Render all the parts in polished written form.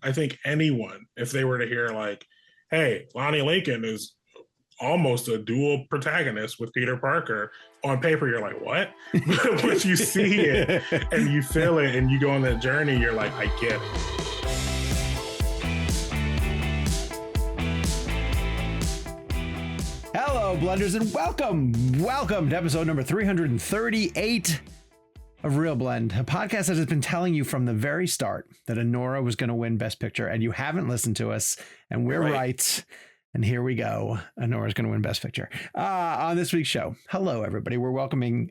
I think anyone, if they were to hear like, hey, Lonnie Lincoln is almost a dual protagonist with Peter Parker, on paper, you're like, what? But once you see it and you feel it and you go on that journey, you're like, I get it. Hello, Blenders, and welcome to episode number 338 of ReelBlend, a podcast that has been telling you from the very start that Anora was going to win Best Picture, and you haven't listened to us, and we're right. And here we go. Anora's going to win Best Picture. On this week's show, hello, everybody. We're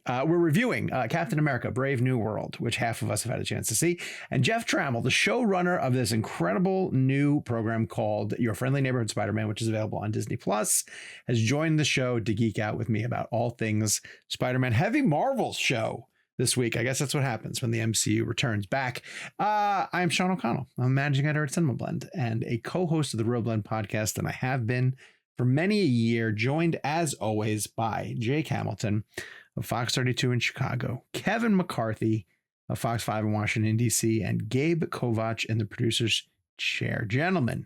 reviewing Captain America, Brave New World, which half of us have had a chance to see. And Jeff Trammell, the showrunner of this incredible new program called Your Friendly Neighborhood Spider-Man, which is available on Disney+, has joined the show to geek out with me about all things Spider-Man. Heavy Marvel's show this week. I guess that's what happens when the MCU returns back. I'm Sean O'Connell. I'm managing editor at Cinema Blend and a co-host of the ReelBlend podcast, and I have been for many a year, joined as always by Jake Hamilton of Fox 32 in Chicago, Kevin McCarthy of Fox 5 in Washington, D.C., and Gabe Kovach in the producer's chair. Gentlemen,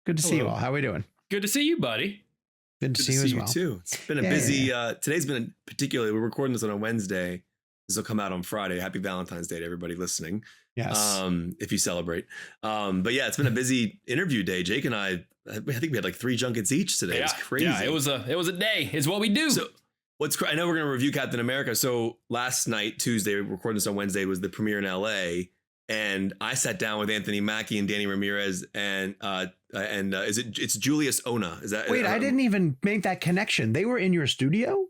good to see you all. How are we doing? Good to see you, buddy. Good to see you as well. Too. It's been a busy, today's been particularly, we're recording this on a Wednesday. This will come out on Friday. Happy Valentine's Day to everybody listening. Yes. If you celebrate. But yeah, it's been a busy interview day. Jake and I think we had like 3 junkets each today. It was crazy. Yeah, it was a day. It's what we do. So I know we're going to review Captain America. So last night, Tuesday, we're recording this on Wednesday, was the premiere in LA. And I sat down with Anthony Mackie and Danny Ramirez and it's Julius Ona. Is that? Wait, I didn't even make that connection. They were in your studio?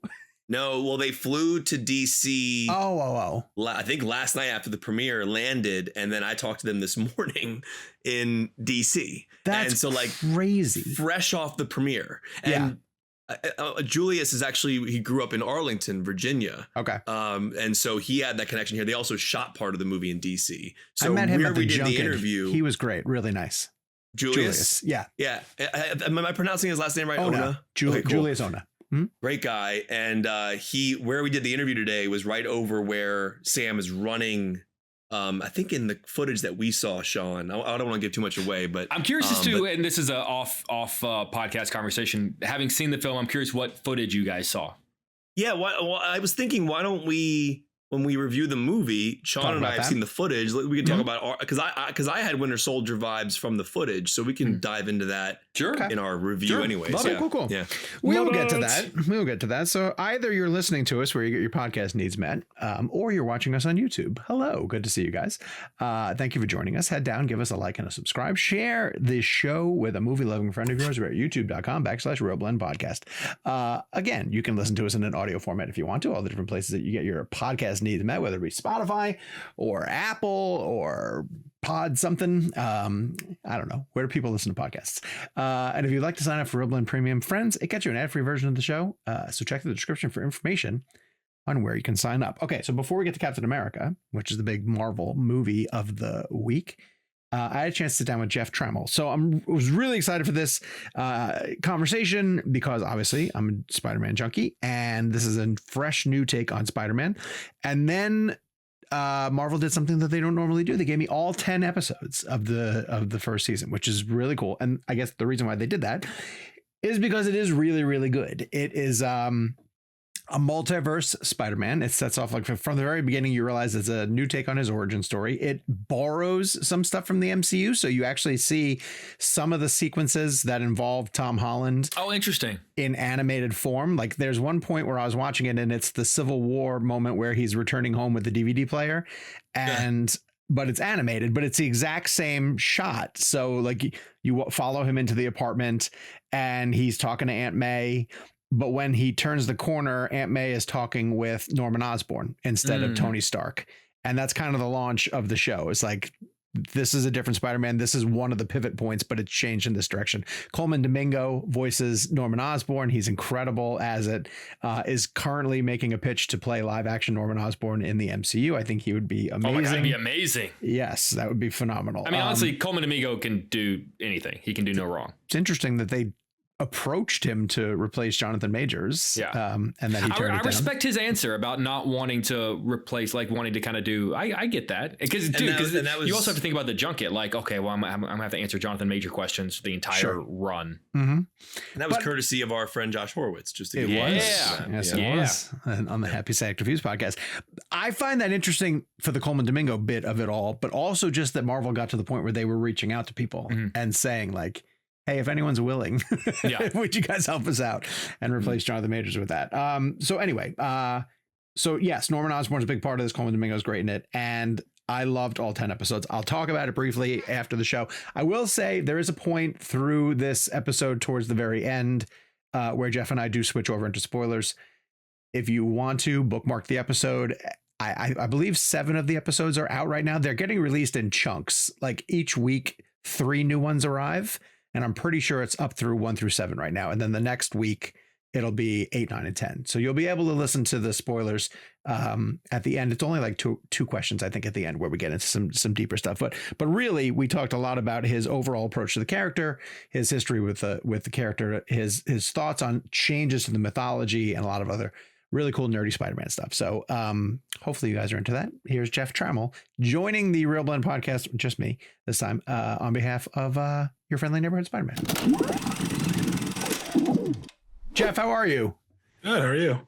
No, well, they flew to DC. I think last night after the premiere, landed, and then I talked to them this morning in DC. That's and so, like, crazy. Fresh off the premiere. And Julius is actually, he grew up in Arlington, Virginia. Okay. And so he had that connection here. They also shot part of the movie in DC. So I met him at the junket. The interview, he was great. Really nice. Julius? Yeah. Yeah. Am I pronouncing his last name right? Ona. Okay, cool. Julius Ona. Great guy. And where we did the interview today was right over where Sam is running. I think in the footage that we saw, Sean, I don't want to give too much away, but I'm curious as to, and this is a off podcast conversation. Having seen the film, I'm curious what footage you guys saw. Yeah. Well, I was thinking, why don't we, when we review the movie, Sean and I have seen the footage. We can talk about because I had Winter Soldier vibes from the footage, so we can dive into that in our review anyway. Cool. Yeah, we'll get to that. So either you're listening to us where you get your podcast needs met, or you're watching us on YouTube. Hello, good to see you guys. Thank you for joining us. Head down, give us a like and a subscribe. Share this show with a movie loving friend of yours. We're at youtube.com/ReelBlend podcast. Again, you can listen to us in an audio format if you want to. All the different places that you get your podcast needs met, whether it be Spotify or Apple or Pod something. I don't know. Where do people listen to podcasts? And if you'd like to sign up for ReelBlend Premium, friends, it gets you an ad-free version of the show. So check the description for information on where you can sign up. Okay, so before we get to Captain America, which is the big Marvel movie of the week, I had a chance to sit down with Jeff Trammell. So I was really excited for this conversation because obviously I'm a Spider-Man junkie and this is a fresh new take on Spider-Man. And then Marvel did something that they don't normally do. They gave me all 10 episodes of the first season, which is really cool. And I guess the reason why they did that is because it is really, really good. It is a multiverse Spider-Man. It sets off like from the very beginning, you realize it's a new take on his origin story. It borrows some stuff from the MCU. So you actually see some of the sequences that involve Tom Holland. Oh, interesting. In animated form. Like there's one point where I was watching it and it's the Civil War moment where he's returning home with the DVD player but it's animated, but it's the exact same shot. So like you follow him into the apartment and he's talking to Aunt May. But when he turns the corner, Aunt May is talking with Norman Osborn instead of Tony Stark. And that's kind of the launch of the show. It's like, this is a different Spider-Man. This is one of the pivot points, but it's changed in this direction. Colman Domingo voices Norman Osborn. He's incredible as it is currently making a pitch to play live action Norman Osborn in the MCU. I think he would be amazing. Oh my God, that'd be amazing. Yes, that would be phenomenal. I mean, honestly, Colman Domingo can do anything. He can do no wrong. It's interesting that they approached him to replace Jonathan Majors. Yeah. And then he turned it down. I respect his answer about not wanting to replace, like wanting to kind of do. I get that because you also have to think about the junket. Like, okay, well, I'm gonna have to answer Jonathan Major questions the entire run. Mm-hmm. And that was courtesy of our friend Josh Horowitz. Just to it was, yes, it was on the Happy Sad Confused podcast. I find that interesting for the Colman Domingo bit of it all, but also just that Marvel got to the point where they were reaching out to people and saying like, hey, if anyone's willing, would you guys help us out and replace Jonathan Majors with that? So anyway, so yes, Norman Osborn's a big part of this. Colman Domingo's great in it. And I loved all 10 episodes. I'll talk about it briefly after the show. I will say there is a point through this episode towards the very end where Jeff and I do switch over into spoilers. If you want to bookmark the episode, I believe 7 of the episodes are out right now. They're getting released in chunks. Like each week, 3 new ones arrive. And I'm pretty sure it's up through 1 through 7 right now. And then the next week, it'll be 8, 9, and 10. So you'll be able to listen to the spoilers at the end. It's only like two questions, I think, at the end where we get into some deeper stuff. But really, we talked a lot about his overall approach to the character, his history with the character, his thoughts on changes to the mythology, and a lot of other really cool nerdy Spider-Man stuff. So hopefully you guys are into that. Here's Jeff Trammell joining the ReelBlend podcast, just me this time, on behalf of your friendly neighborhood Spider-Man. Jeff, how are you? Good. How are you?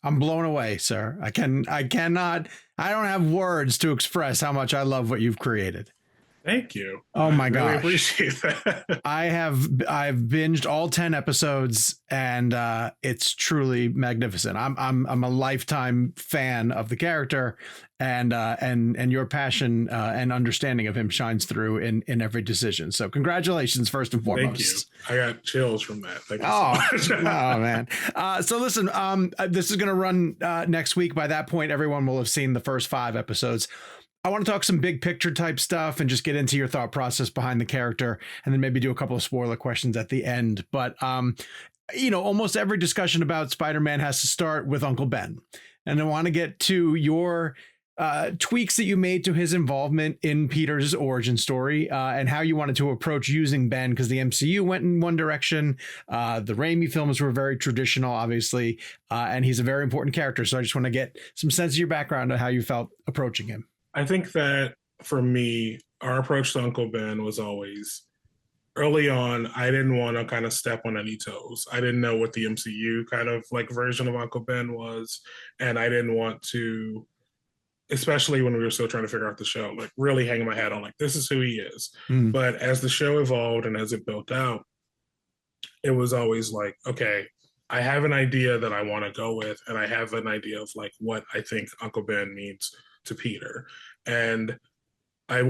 I'm blown away, sir. I don't have words to express how much I love what you've created. Thank you. Oh my gosh. I really appreciate that. I've binged all 10 episodes and it's truly magnificent. I'm a lifetime fan of the character and your passion and understanding of him shines through in every decision. So congratulations first and foremost. Thank you. I got chills from that. Thank you so much. Oh man. So listen, this is going to run next week. By that point, everyone will have seen the first 5 episodes. I want to talk some big picture type stuff and just get into your thought process behind the character and then maybe do a couple of spoiler questions at the end. But, almost every discussion about Spider-Man has to start with Uncle Ben. And I want to get to your tweaks that you made to his involvement in Peter's origin story and how you wanted to approach using Ben, because the MCU went in one direction. The Raimi films were very traditional, obviously, and he's a very important character. So I just want to get some sense of your background on how you felt approaching him. I think that for me, our approach to Uncle Ben was always early on. I didn't want to kind of step on any toes. I didn't know what the MCU kind of like version of Uncle Ben was. And I didn't want to, especially when we were still trying to figure out the show, like really hang my hat on like, this is who he is. But as the show evolved and as it built out, it was always like, okay, I have an idea that I want to go with. And I have an idea of like what I think Uncle Ben means to Peter. And I'm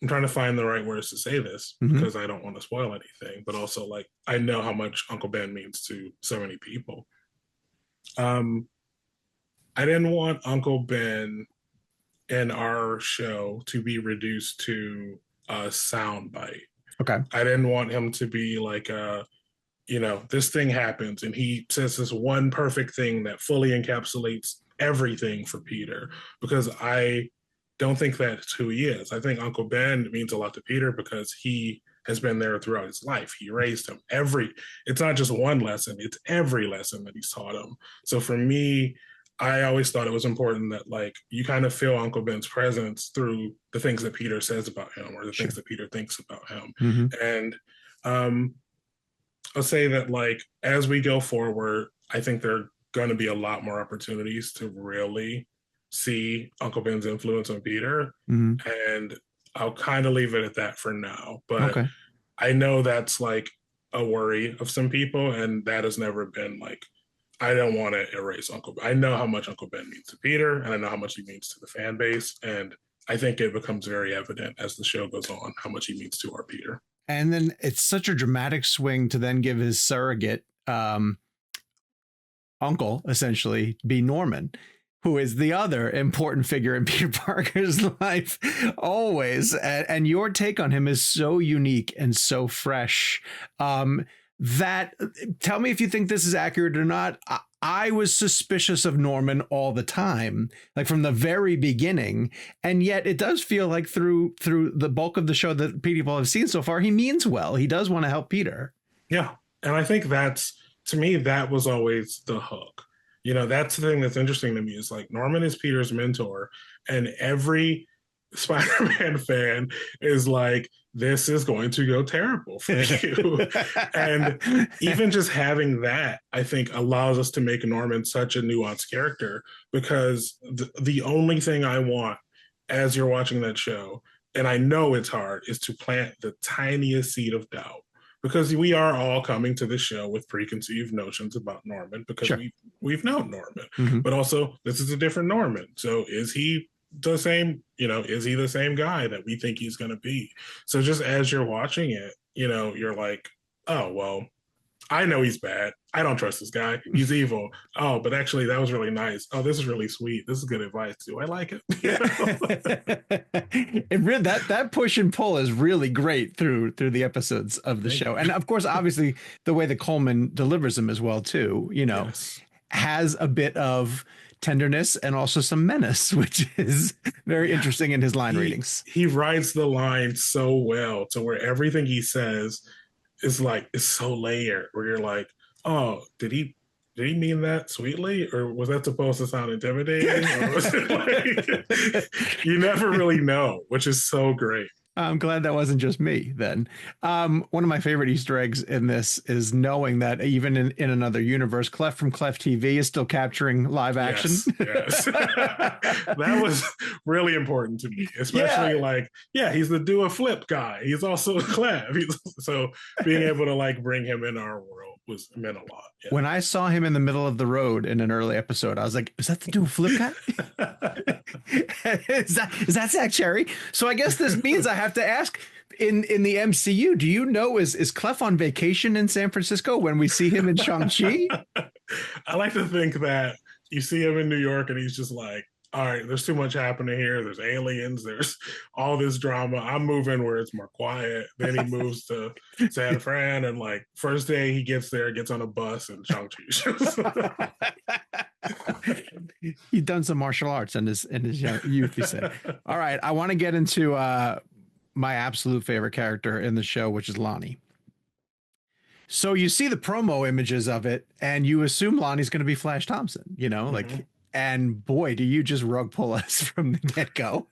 trying to find the right words to say this because I don't want to spoil anything, but also like, I know how much Uncle Ben means to so many people. I didn't want Uncle Ben in our show to be reduced to a soundbite. Okay. I didn't want him to be like this thing happens and he says this one perfect thing that fully encapsulates everything for Peter, because I don't think that's who he is. I think Uncle Ben means a lot to Peter because he has been there throughout his life. He raised him it's not just one lesson, it's every lesson that he's taught him. So for me, I always thought it was important that like you kind of feel Uncle Ben's presence through the things that Peter says about him or the things that Peter thinks about him. And I'll say that like as we go forward, I think there are going to be a lot more opportunities to really see Uncle Ben's influence on Peter. And I'll kind of leave it at that for now. But I know that's like a worry of some people, and that has never been like, I don't want to erase Uncle Ben. I know how much Uncle Ben means to Peter, and I know how much he means to the fan base. And I think it becomes very evident as the show goes on how much he means to our Peter. And then it's such a dramatic swing to then give his surrogate uncle, essentially, be Norman, who is the other important figure in Peter Parker's life always. And your take on him is so unique and so fresh. Tell me if you think this is accurate or not. I was suspicious of Norman all the time, like from the very beginning. And yet it does feel like through the bulk of the show that people have seen so far, he means well. He does want to help Peter. Yeah. And I think to me, that was always the hook. That's the thing that's interesting to me is like Norman is Peter's mentor, and every Spider-Man fan is like, this is going to go terrible for you. And even just having that, I think, allows us to make Norman such a nuanced character, because the only thing I want as you're watching that show, and I know it's hard, is to plant the tiniest seed of doubt. Because we are all coming to the show with preconceived notions about Norman, because sure. we've known Norman, but also this is a different Norman. So is he the same? Is he the same guy that we think he's going to be? So just as you're watching it, you're like, oh, well, I know he's bad. I don't trust this guy. He's evil. Oh, but actually that was really nice. Oh, this is really sweet. This is good advice too. I like it. That push and pull is really great through the episodes of the show. And of course, obviously the way that Colman delivers them as well too, yes, has a bit of tenderness and also some menace, which is very interesting in his line readings. He writes the line so well to where everything he says is so layered, where you're like, oh, did he mean that sweetly, or was that supposed to sound intimidating? Or was it you never really know, which is so great. I'm glad that wasn't just me then. One of my favorite Easter eggs in this is knowing that even in another universe, Clef from Clef TV is still capturing live action. Yes. That was really important to me, especially he's the do a flip guy. He's also a Clef. So being able to bring him in our world meant a lot. Yeah. When I saw him in the middle of the road in an early episode, I was like, is that the do a flip guy? is that Zach Cherry? So I guess this means I have to ask, in the MCU, do you know, is Clef on vacation in San Francisco when we see him in Shang-Chi? I like to think that you see him in New York and he's just like, all right, there's too much happening here. There's aliens. There's all this drama. I'm moving where it's more quiet. Then he moves to San Fran, and first day he gets there, gets on a bus, and Shang-Chi shows up. He's done some martial arts in his youth, he said. All right, I want to get into my absolute favorite character in the show, which is Lonnie. So you see the promo images of it, and you assume Lonnie's going to be Flash Thompson, and boy, do you just rug pull us from the get-go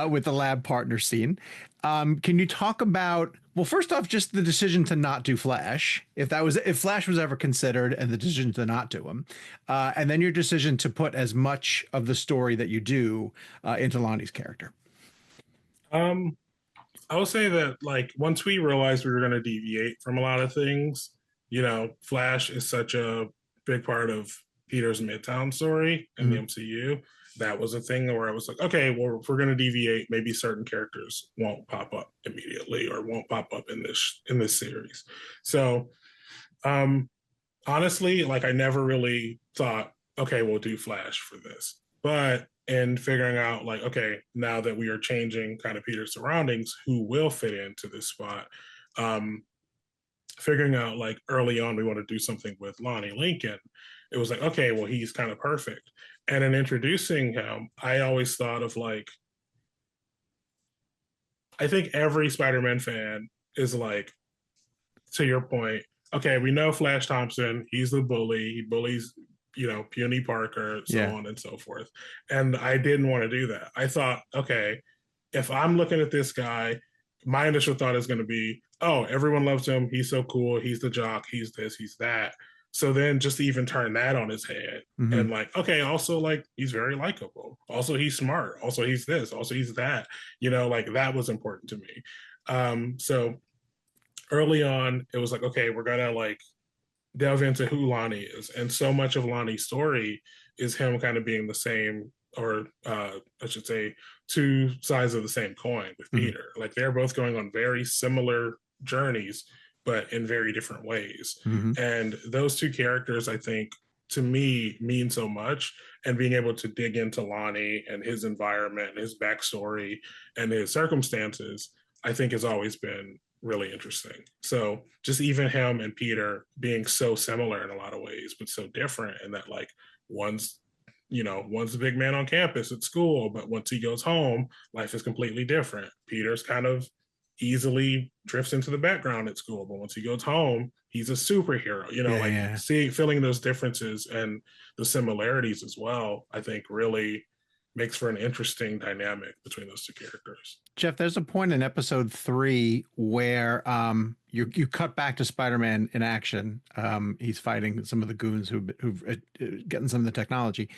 with the lab partner scene. Can you talk about, well, first off, just the decision to not do Flash, if Flash was ever considered, and the decision to not do him, and then your decision to put as much of the story that you do into Lonnie's character? I will say that once we realized we were going to deviate from a lot of things, Flash is such a big part of Peter's Midtown story in the MCU. That was a thing where I was like, okay, well, if we're going to deviate, maybe certain characters won't pop up immediately or won't pop up in this series. So honestly, I never really thought, okay, we'll do Flash for this. But in figuring out okay, now that we are changing kind of Peter's surroundings, who will fit into this spot, figuring out early on we want to do something with Lonnie Lincoln, it was okay, well, he's kind of perfect. And in introducing him, I always thought of I think every Spider-Man fan is to your point, okay, we know Flash Thompson, he's the bully, he bullies, puny Parker, so on and so forth. And I didn't want to do that. I thought, okay, if I'm looking at this guy, my initial thought is going to be, oh, everyone loves him, he's so cool, he's the jock, he's this, he's that. So then just to even turn that on his head and okay, also he's very likable. Also, he's smart. Also, he's this. Also, he's that. That was important to me. So early on, it was okay, we're going to delve into who Lonnie is. And so much of Lonnie's story is him kind of being the same, or I should say, two sides of the same coin with Peter. They're both going on very similar journeys, but in very different ways. And those two characters, I think, to me, mean so much. And being able to dig into Lonnie and his environment, and his backstory, and his circumstances, I think has always been really interesting. So just even him and Peter being so similar in a lot of ways, but so different in that like one's the big man on campus at school, but once he goes home, life is completely different. Peter's kind of easily drifts into the background at school, but once he goes home, he's a superhero. Feeling those differences and the similarities as well, I think really makes for an interesting dynamic between those two characters. Jeff, there's a point in episode 3 where you cut back to Spider-Man in action. He's fighting some of the goons who've getting some of the technology.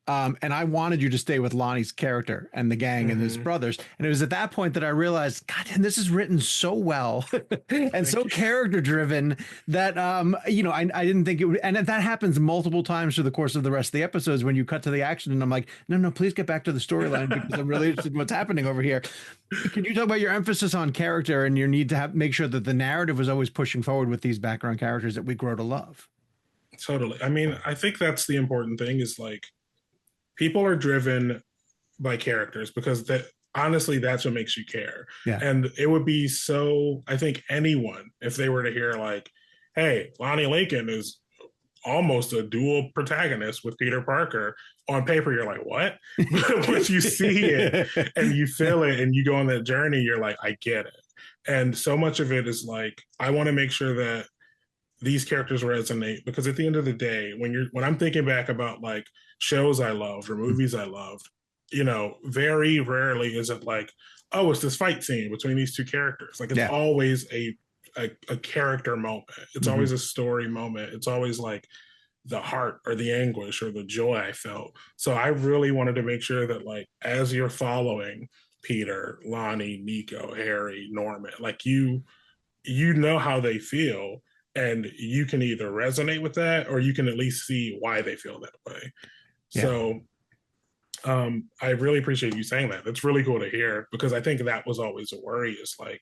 And I wanted you to stay with Lonnie's character and the gang and his brothers. And it was at that point that I realized, God, and this is written so well and so character driven that, I didn't think it would. And that happens multiple times through the course of the rest of the episodes when you cut to the action. And I'm like, no, please get back to the storyline because I'm really interested in what's happening over here. Can you talk about your emphasis on character and your need to make sure that the narrative was always pushing forward with these background characters that we grow to love? Totally. I mean, I think that's the important thing is like, people are driven by characters because honestly, that's what makes you care. Yeah. And it would be so, I think anyone, if they were to hear like, hey, Lonnie Lakin is almost a dual protagonist with Peter Parker, on paper, you're like, what? But once you see it and you feel it and you go on that journey, you're like, I get it. And so much of it is like, I want to make sure that these characters resonate because at the end of the day, when I'm thinking back about like shows I loved or movies I loved, very rarely is it like, oh, it's this fight scene between these two characters. Like it's always a character moment. It's always a story moment. It's always like the heart or the anguish or the joy I felt. So I really wanted to make sure that like, as you're following Peter, Lonnie, Nico, Harry, Norman, like you know how they feel. And you can either resonate with that or you can at least see why they feel that way. Yeah. So I really appreciate you saying that. That's really cool to hear because I think that was always a worry is like,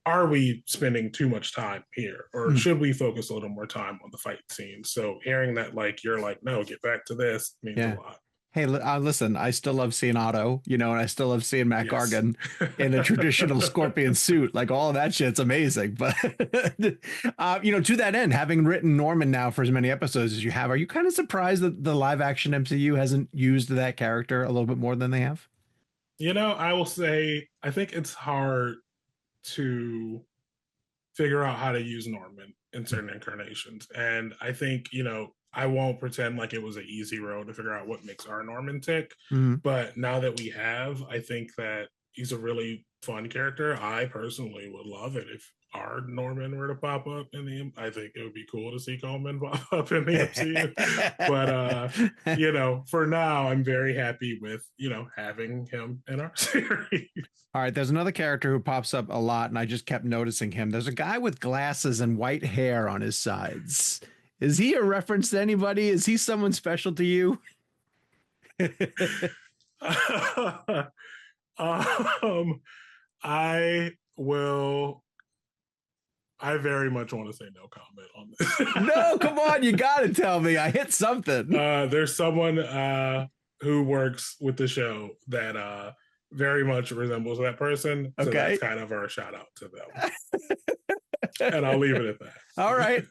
are we spending too much time here or should we focus a little more time on the fight scene? So hearing that, like, you're like, no, get back to this means a lot. Hey, listen, I still love seeing Otto, and I still love seeing Matt Gargan in a traditional Scorpion suit. Like all of that shit's amazing. But, to that end, having written Norman now for as many episodes as you have, are you kind of surprised that the live action MCU hasn't used that character a little bit more than they have? I will say, I think it's hard to figure out how to use Norman in certain incarnations. And I think, I won't pretend like it was an easy road to figure out what makes our Norman tick. But now that we have, I think that he's a really fun character. I personally would love it if our Norman were to pop up I think it would be cool to see Colman pop up in the MCU. But, for now, I'm very happy with, having him in our series. All right. There's another character who pops up a lot, and I just kept noticing him. There's a guy with glasses and white hair on his sides. Is he a reference to anybody? Is he someone special to you? I very much want to say no comment on this. No, come on. You got to tell me. I hit something. There's someone who works with the show that very much resembles that person. So that's kind of our shout out to them. And I'll leave it at that. All right.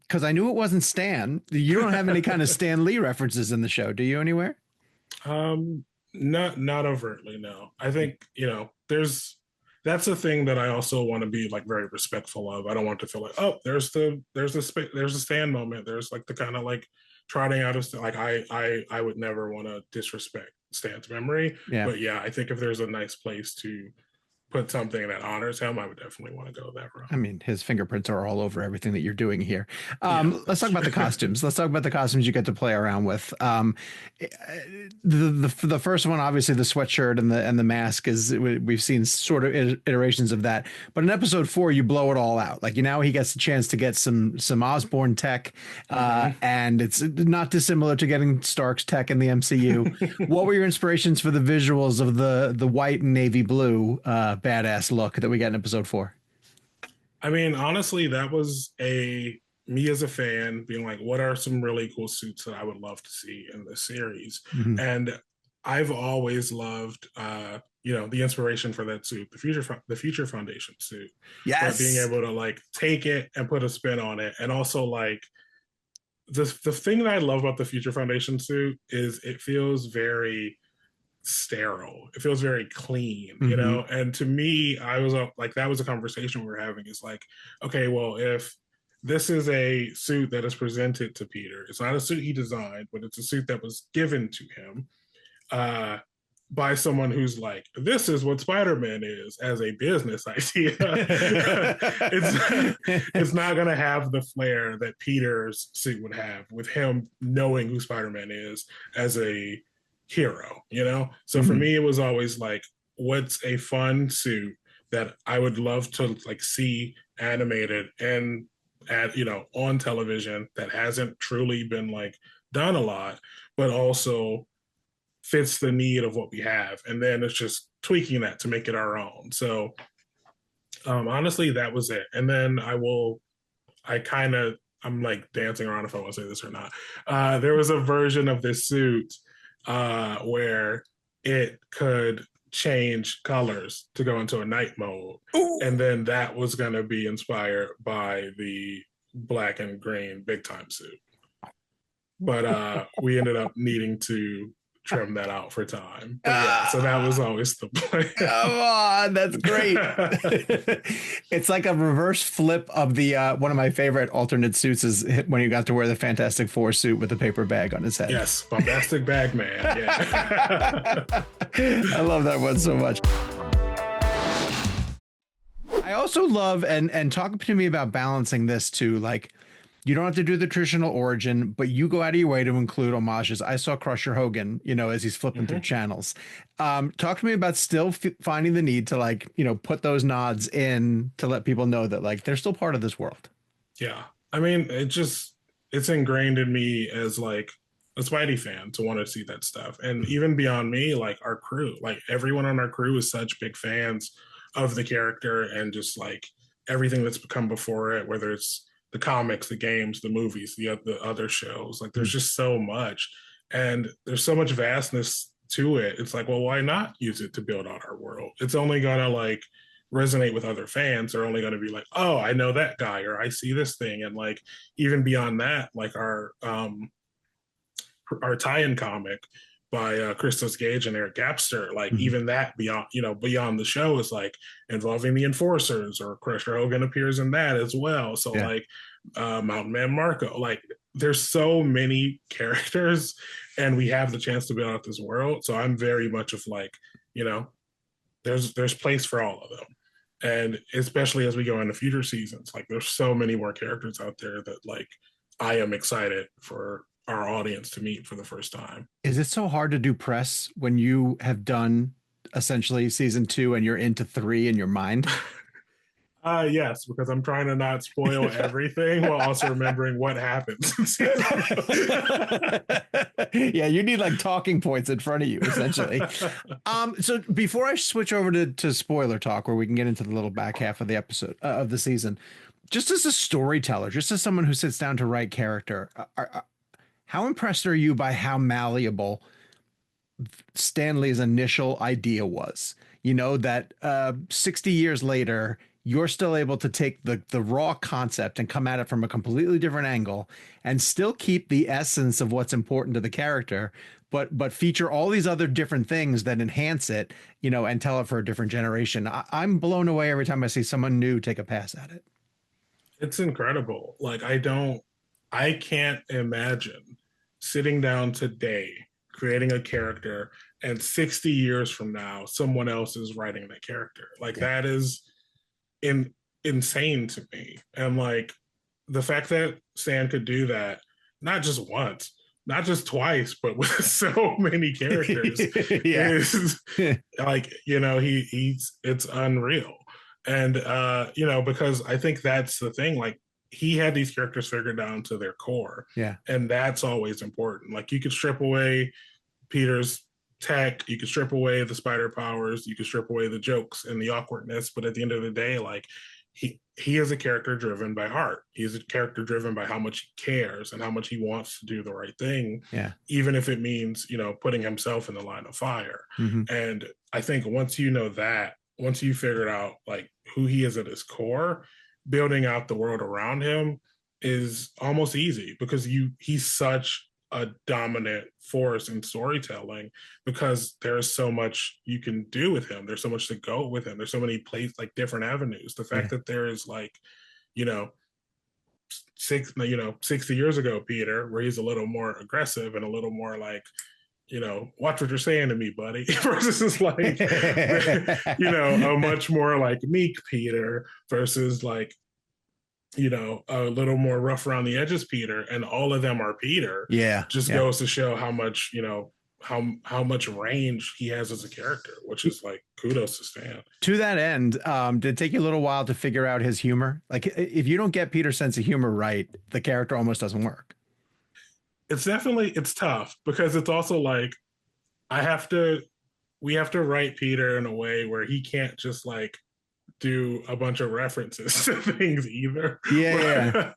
Because I knew it wasn't Stan. You don't have any kind of Stan Lee references in the show, do you, anywhere? Not overtly, no. I think, that's the thing that I also want to be like very respectful of. I don't want to feel like, oh, there's a Stan moment. There's like the kind of like trotting out of like I would never want to disrespect Stan's memory. Yeah. But yeah, I think if there's a nice place to put something that honors him, I would definitely want to go that route. I mean, his fingerprints are all over everything that you're doing here. Let's talk about the costumes. Let's talk about the costumes you get to play around with. The first one, obviously, the sweatshirt and the mask is we've seen sort of iterations of that. But in episode 4, you blow it all out. Like now he gets a chance to get some Osborn tech, and it's not dissimilar to getting Stark's tech in the MCU. What were your inspirations for the visuals of the white and navy blue badass look that we got in episode 4? I mean, honestly, that was me as a fan being like, what are some really cool suits that I would love to see in this series? And I've always loved the inspiration for that suit, the Future Foundation suit. Yes. But being able to like take it and put a spin on it. And also like the thing that I love about the Future Foundation suit is it feels very sterile. It feels very clean, And to me, I was like, that was a conversation we were having. It's like, okay, well, if this is a suit that is presented to Peter, it's not a suit he designed, but it's a suit that was given to him by someone who's like, this is what Spider-Man is as a business idea. it's not going to have the flair that Peter's suit would have with him knowing who Spider-Man is as a hero, So for me, it was always like, what's a fun suit that I would love to like see animated and on television that hasn't truly been like done a lot, but also fits the need of what we have. And then it's just tweaking that to make it our own. So honestly, that was it. And then I'm like dancing around if I want to say this or not. There was a version of this suit where it could change colors to go into a night mode. Ooh. And then that was going to be inspired by the black and green big time suit. But we ended up needing to trim that out for time. So that was always the plan. Come on, that's great. It's like a reverse flip of the one of my favorite alternate suits is when you got to wear the Fantastic Four suit with the paper bag on his head. Yes, Bombastic Bag Man. Yeah. I love that one so much. I also love and talk to me about balancing this too, like. You don't have to do the traditional origin, but you go out of your way to include homages. I saw Crusher Hogan, as he's flipping through channels. Talk to me about still finding the need to like, put those nods in to let people know that like they're still part of this world. Yeah. I mean, it's ingrained in me as like a Spidey fan to want to see that stuff. And even beyond me, like our crew, like everyone on our crew is such big fans of the character and just like everything that's come before it, whether it's the comics, the games, the movies, the other shows. Like there's just so much. And there's so much vastness to it. It's like, well, why not use it to build out our world? It's only gonna like resonate with other fans. They're only gonna be like, oh, I know that guy, or I see this thing. And like even beyond that, like our tie-in comic by Christos Gage and Eric Gapster, like even that beyond the show is like involving the Enforcers, or Crusher Hogan appears in that as well. So like Mountain Man Marco, like there's so many characters and we have the chance to build out this world. So I'm very much of like, there's place for all of them. And especially as we go into future seasons, like there's so many more characters out there that like I am excited for our audience to meet for the first time. Is it so hard to do press when you have done essentially season 2 and you're into 3 in your mind? Yes, because I'm trying to not spoil everything while also remembering what happens. Yeah, you need like talking points in front of you, essentially. So before I switch over to spoiler talk, where we can get into the little back half of the episode of the season, just as a storyteller, just as someone who sits down to write character, how impressed are you by how malleable Stan Lee's initial idea was? That 60 years later, you're still able to take the raw concept and come at it from a completely different angle and still keep the essence of what's important to the character, but feature all these other different things that enhance it, and tell it for a different generation. I'm blown away every time I see someone new take a pass at it. It's incredible. Like I can't imagine sitting down today, creating a character, and 60 years from now, someone else is writing that character. Like that is insane to me. And like the fact that Stan could do that, not just once, not just twice, but with so many characters, is like, it's unreal. And, because I think that's the thing, like, he had these characters figured down to their core. Yeah. And that's always important. Like you could strip away Peter's tech, you could strip away the spider powers, you could strip away the jokes and the awkwardness. But at the end of the day, like he is a character driven by heart. He's a character driven by how much he cares and how much he wants to do the right thing. Yeah. Even if it means, putting himself in the line of fire. Mm-hmm. And I think once you know that, once you figured out like who he is at his core, building out the world around him is almost easy because he's such a dominant force in storytelling because there's so much you can do with him. There's so much to go with him. There's so many places, like different avenues. The fact that there is like, 60 years ago, Peter, where he's a little more aggressive and a little more like, watch what you're saying to me, buddy, versus like, a much more like meek Peter versus like, a little more rough around the edges Peter, and all of them are Peter. Goes to show how much, how much range he has as a character, which is like kudos to Stan. To that end, did it take you a little while to figure out his humor? Like if you don't get Peter's sense of humor right, the character almost doesn't work. It's tough because it's also like we have to write Peter in a way where he can't just like do a bunch of references to things either. Where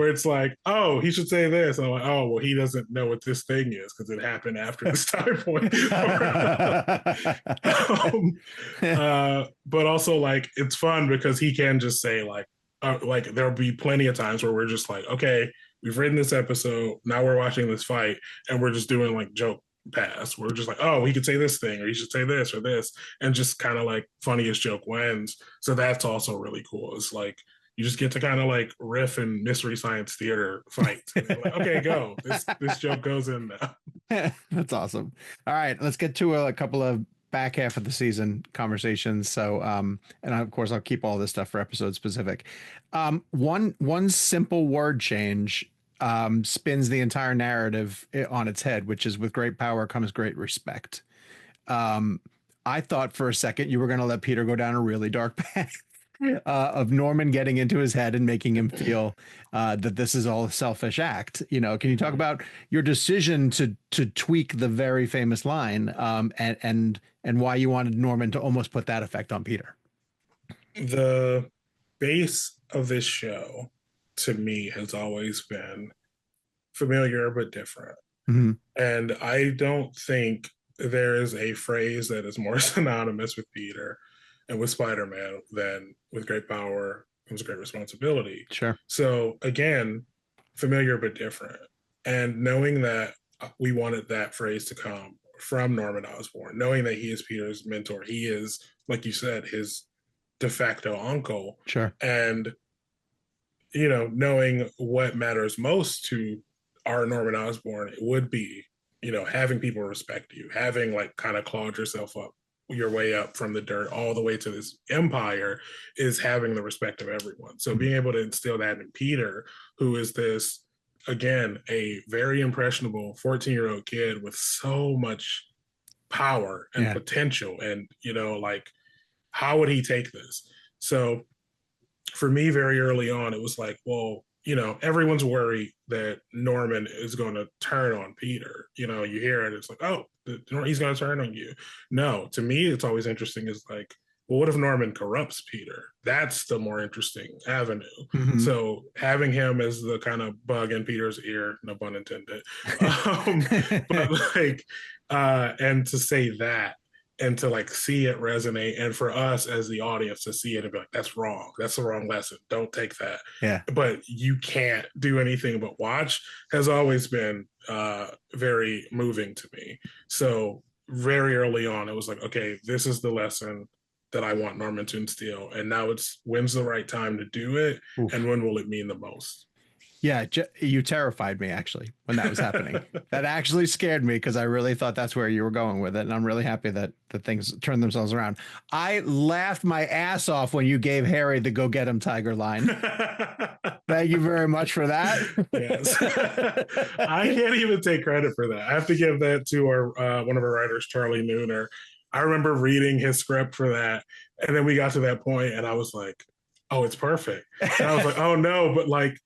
it's like, oh, he should say this. And I'm like, oh, well, he doesn't know what this thing is because it happened after this time point. But also like, it's fun because he can just say like there'll be plenty of times where we're just like, okay, we've written this episode. Now we're watching this fight and we're just doing like joke pass. We're just like, oh, he could say this thing or he should say this or this, and just kind of like funniest joke wins. So that's also really cool. It's like you just get to kind of like riff and mystery science theater fight. Like, okay, go. This joke goes in now. That's awesome. All right, let's get to a couple of back half of the season conversations. So and of course I'll keep all this stuff for episode specific. One simple word change spins the entire narrative on its head, which is with great power comes great respect. I thought for a second you were going to let Peter go down a really dark path of Norman getting into his head and making him feel that this is all a selfish act. Can you talk about your decision to tweak the very famous line and why you wanted Norman to almost put that effect on Peter? The base of this show to me has always been familiar but different. Mm-hmm. And I don't think there is a phrase that is more synonymous with Peter and with Spider-Man than with great power comes great responsibility. Sure. So again, familiar but different. And knowing that we wanted that phrase to come from Norman Osborn, knowing that he is Peter's mentor, he is, like you said, his de facto uncle. Sure. And knowing what matters most to our Norman Osborn, it would be, having people respect you, having like kind of clawed yourself up, your way up from the dirt all the way to this empire, is having the respect of everyone. So being able to instill that in Peter, who is this, again, a very impressionable 14-year-old kid with so much power and potential, and, like, how would he take this? So for me, very early on, it was like, well, everyone's worried that Norman is going to turn on Peter. You hear it, it's like, oh, he's going to turn on you. No, to me, it's always interesting is like, well, what if Norman corrupts Peter? That's the more interesting avenue. Mm-hmm. So having him as the kind of bug in Peter's ear, no pun intended, but like, and to say that, and to like see it resonate, and for us as the audience to see it and be like, that's wrong. That's the wrong lesson. Don't take that. Yeah. But you can't do anything but watch has always been very moving to me. So very early on, it was like, okay, this is the lesson that I want Norman to instill. And now it's when's the right time to do it? Oof. And when will it mean the most? Yeah, you terrified me, actually, when that was happening. That actually scared me because I really thought that's where you were going with it. And I'm really happy that the things turned themselves around. I laughed my ass off when you gave Harry the go get him tiger line. Thank you very much for that. Yes. I can't even take credit for that. I have to give that to our one of our writers, Charlie Nooner. I remember reading his script for that. And then we got to that point and I was like, oh, it's perfect. And I was like, oh no, but like,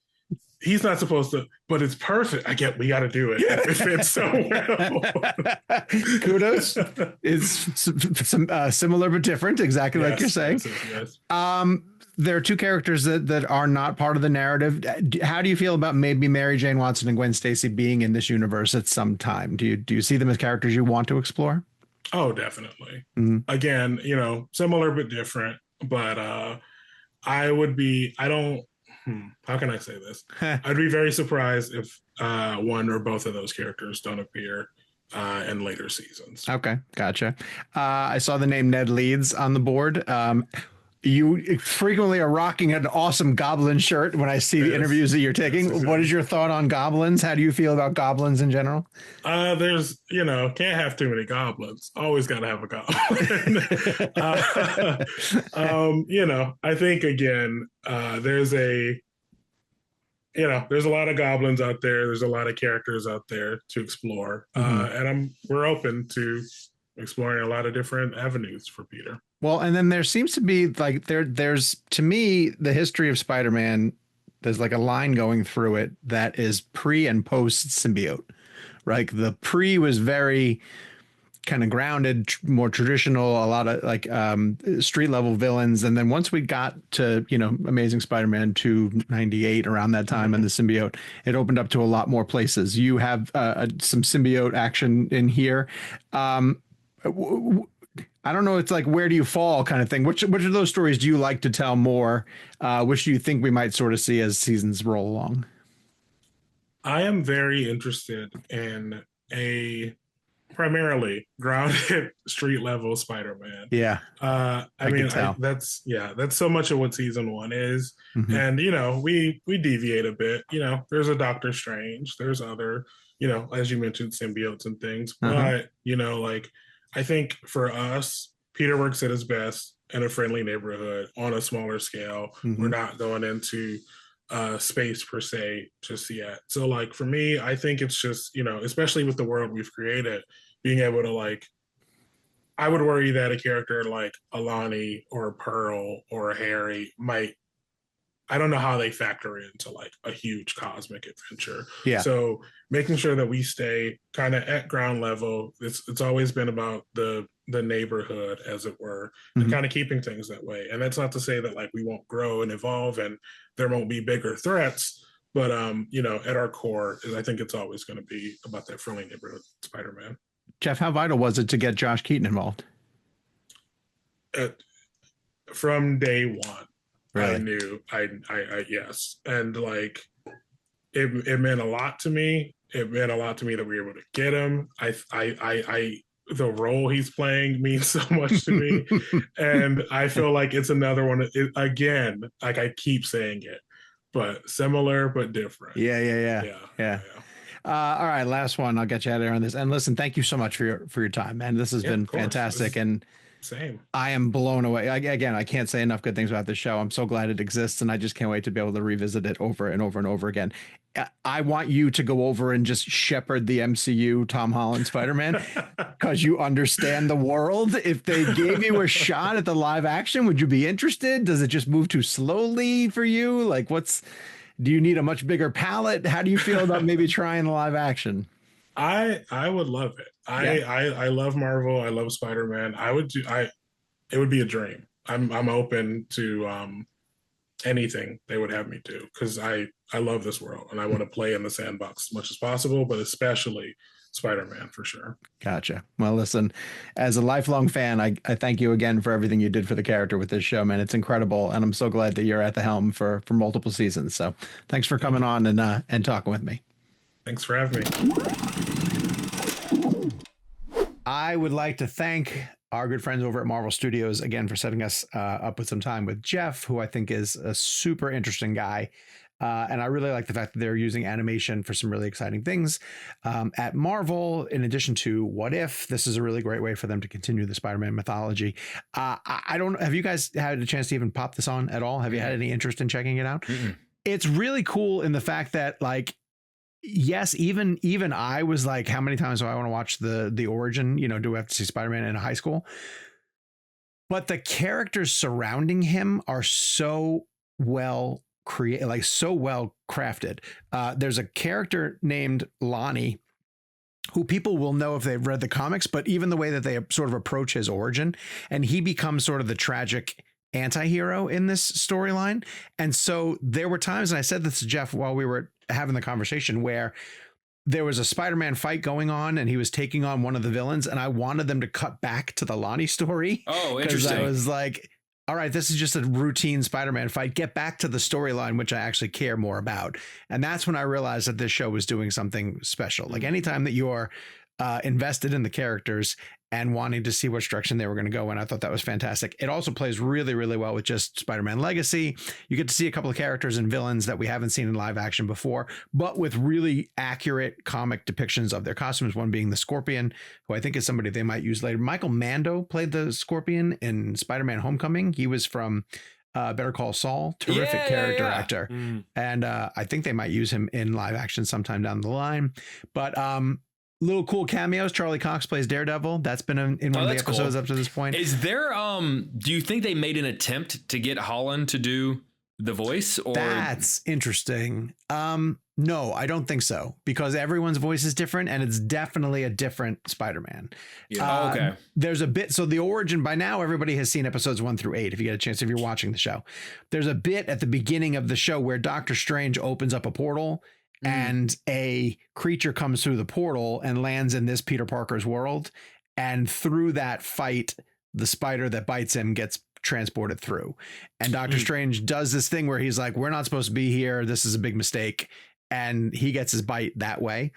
he's not supposed to, but it's perfect. We got to do it. It fits so well. Kudos. It's similar but different, exactly like you're saying. Yes. There are two characters that are not part of the narrative. How do you feel about maybe Mary Jane Watson and Gwen Stacy being in this universe at some time? Do you see them as characters you want to explore? Oh, definitely. Again, similar but different. But I would be. I don't. How can I say this? I'd be very surprised if one or both of those characters don't appear in later seasons. Okay, gotcha. I saw the name Ned Leeds on the board. You frequently are rocking an awesome goblin shirt when I see the interviews that you're taking. What is your thought on goblins? How do you feel about goblins in general? There's, can't have too many goblins. Always got to have a goblin. I think again, there's a lot of goblins out there. There's a lot of characters out there to explore. And we're open to exploring a lot of different avenues for Peter. Well, and then there seems to be like there's to me the history of Spider-Man. There's like a line going through it that is pre and post symbiote. Like the pre was very kind of grounded, more traditional, a lot of like street level villains. And then once we got to, Amazing Spider-Man 298 around that time and the symbiote, it opened up to a lot more places. You have some symbiote action in here. I don't know. It's like, where do you fall kind of thing. Which of those stories do you like to tell more? Which do you think we might sort of see as seasons roll along? I am very interested in a primarily grounded street level Spider-Man. Yeah. I mean, that's so much of what season 1 is. And, we deviate a bit, there's a Doctor Strange, there's other, as you mentioned, symbiotes and things, but, I think for us, Peter works at his best in a friendly neighborhood on a smaller scale. We're not going into space per se just yet. So like for me, I think it's just, especially with the world we've created, being able to I would worry that a character like Alani or Pearl or Harry I don't know how they factor into a huge cosmic adventure. Yeah. So making sure that we stay kind of at ground level. It's always been about the neighborhood, as it were, and kind of keeping things that way. And that's not to say that we won't grow and evolve and there won't be bigger threats. But at our core, I think it's always going to be about that friendly neighborhood Spider-Man. Jeff, how vital was it to get Josh Keaton involved? From day one. Really? I knew I yes. And it meant a lot to me. It meant a lot to me that we were able to get him. The role he's playing means so much to me. And I feel like it's another one again, I keep saying it, but similar, but different. Yeah. All right. Last one. I'll get you out of there on this. And listen, thank you so much for your time, man. This has been fantastic. And same. I am blown away. Again, I can't say enough good things about this show. I'm so glad it exists, and I just can't wait to be able to revisit it over and over and over again. I want you to go over and just shepherd the MCU Tom Holland Spider-Man because you understand the world. If they gave you a shot at the live action, would you be interested? Does it just move too slowly for you? Do you need a much bigger palette? How do you feel about maybe trying the live action? I would love it. I love Marvel. I love Spider-Man. It would be a dream. I'm open to anything they would have me do because I love this world and I want to play in the sandbox as much as possible, but especially Spider-Man for sure. Gotcha. Well, listen, as a lifelong fan, I thank you again for everything you did for the character with this show, man. It's incredible. And I'm so glad that you're at the helm for multiple seasons. So thanks for coming on and talking with me. Thanks for having me. I would like to thank our good friends over at Marvel Studios again for setting us up with some time with Jeff, who I think is a super interesting guy. And I really like the fact that they're using animation for some really exciting things at Marvel. In addition to What If, this is a really great way for them to continue the Spider-Man mythology. I don't know. Have you guys had a chance to even pop this on at all? Have you had any interest in checking it out? Mm-mm. It's really cool in the fact that yes, even I was like, how many times do I want to watch the origin? Do we have to see Spider-Man in high school? But the characters surrounding him are so well created, so well crafted. There's a character named Lonnie who people will know if they've read the comics, but even the way that they sort of approach his origin, and he becomes sort of the tragic anti-hero in this storyline. And so there were times, and I said this to Jeff while we were having the conversation, where there was a Spider-Man fight going on and he was taking on one of the villains, and I wanted them to cut back to the Lonnie story. Oh, interesting. I was like, all right, this is just a routine Spider-Man fight. Get back to the storyline, which I actually care more about. And that's when I realized that this show was doing something special. Like anytime that you're invested in the characters and wanting to see which direction they were going to go in, I thought that was fantastic. It also plays really, really well with just Spider-Man Legacy. You get to see a couple of characters and villains that we haven't seen in live action before, but with really accurate comic depictions of their costumes. One being the Scorpion, who I think is somebody they might use later. Michael Mando played the Scorpion in Spider-Man Homecoming. He was from Better Call Saul. Terrific character actor. And I think they might use him in live action sometime down the line. But little cool cameos. Charlie Cox plays Daredevil. That's been in one of the episodes up to this point. Is there, do you think they made an attempt to get Holland to do the voice? Or that's interesting. No, I don't think so, because everyone's voice is different and it's definitely a different Spider-Man. Yeah. Okay. There's a bit. So the origin, by now, everybody has seen episodes 1 through 8. If you get a chance, if you're watching the show, there's a bit at the beginning of the show where Doctor Strange opens up a portal and a creature comes through the portal and lands in this Peter Parker's world. And through that fight, the spider that bites him gets transported through. And Doctor Strange does this thing where he's like, we're not supposed to be here. This is a big mistake. And he gets his bite that way.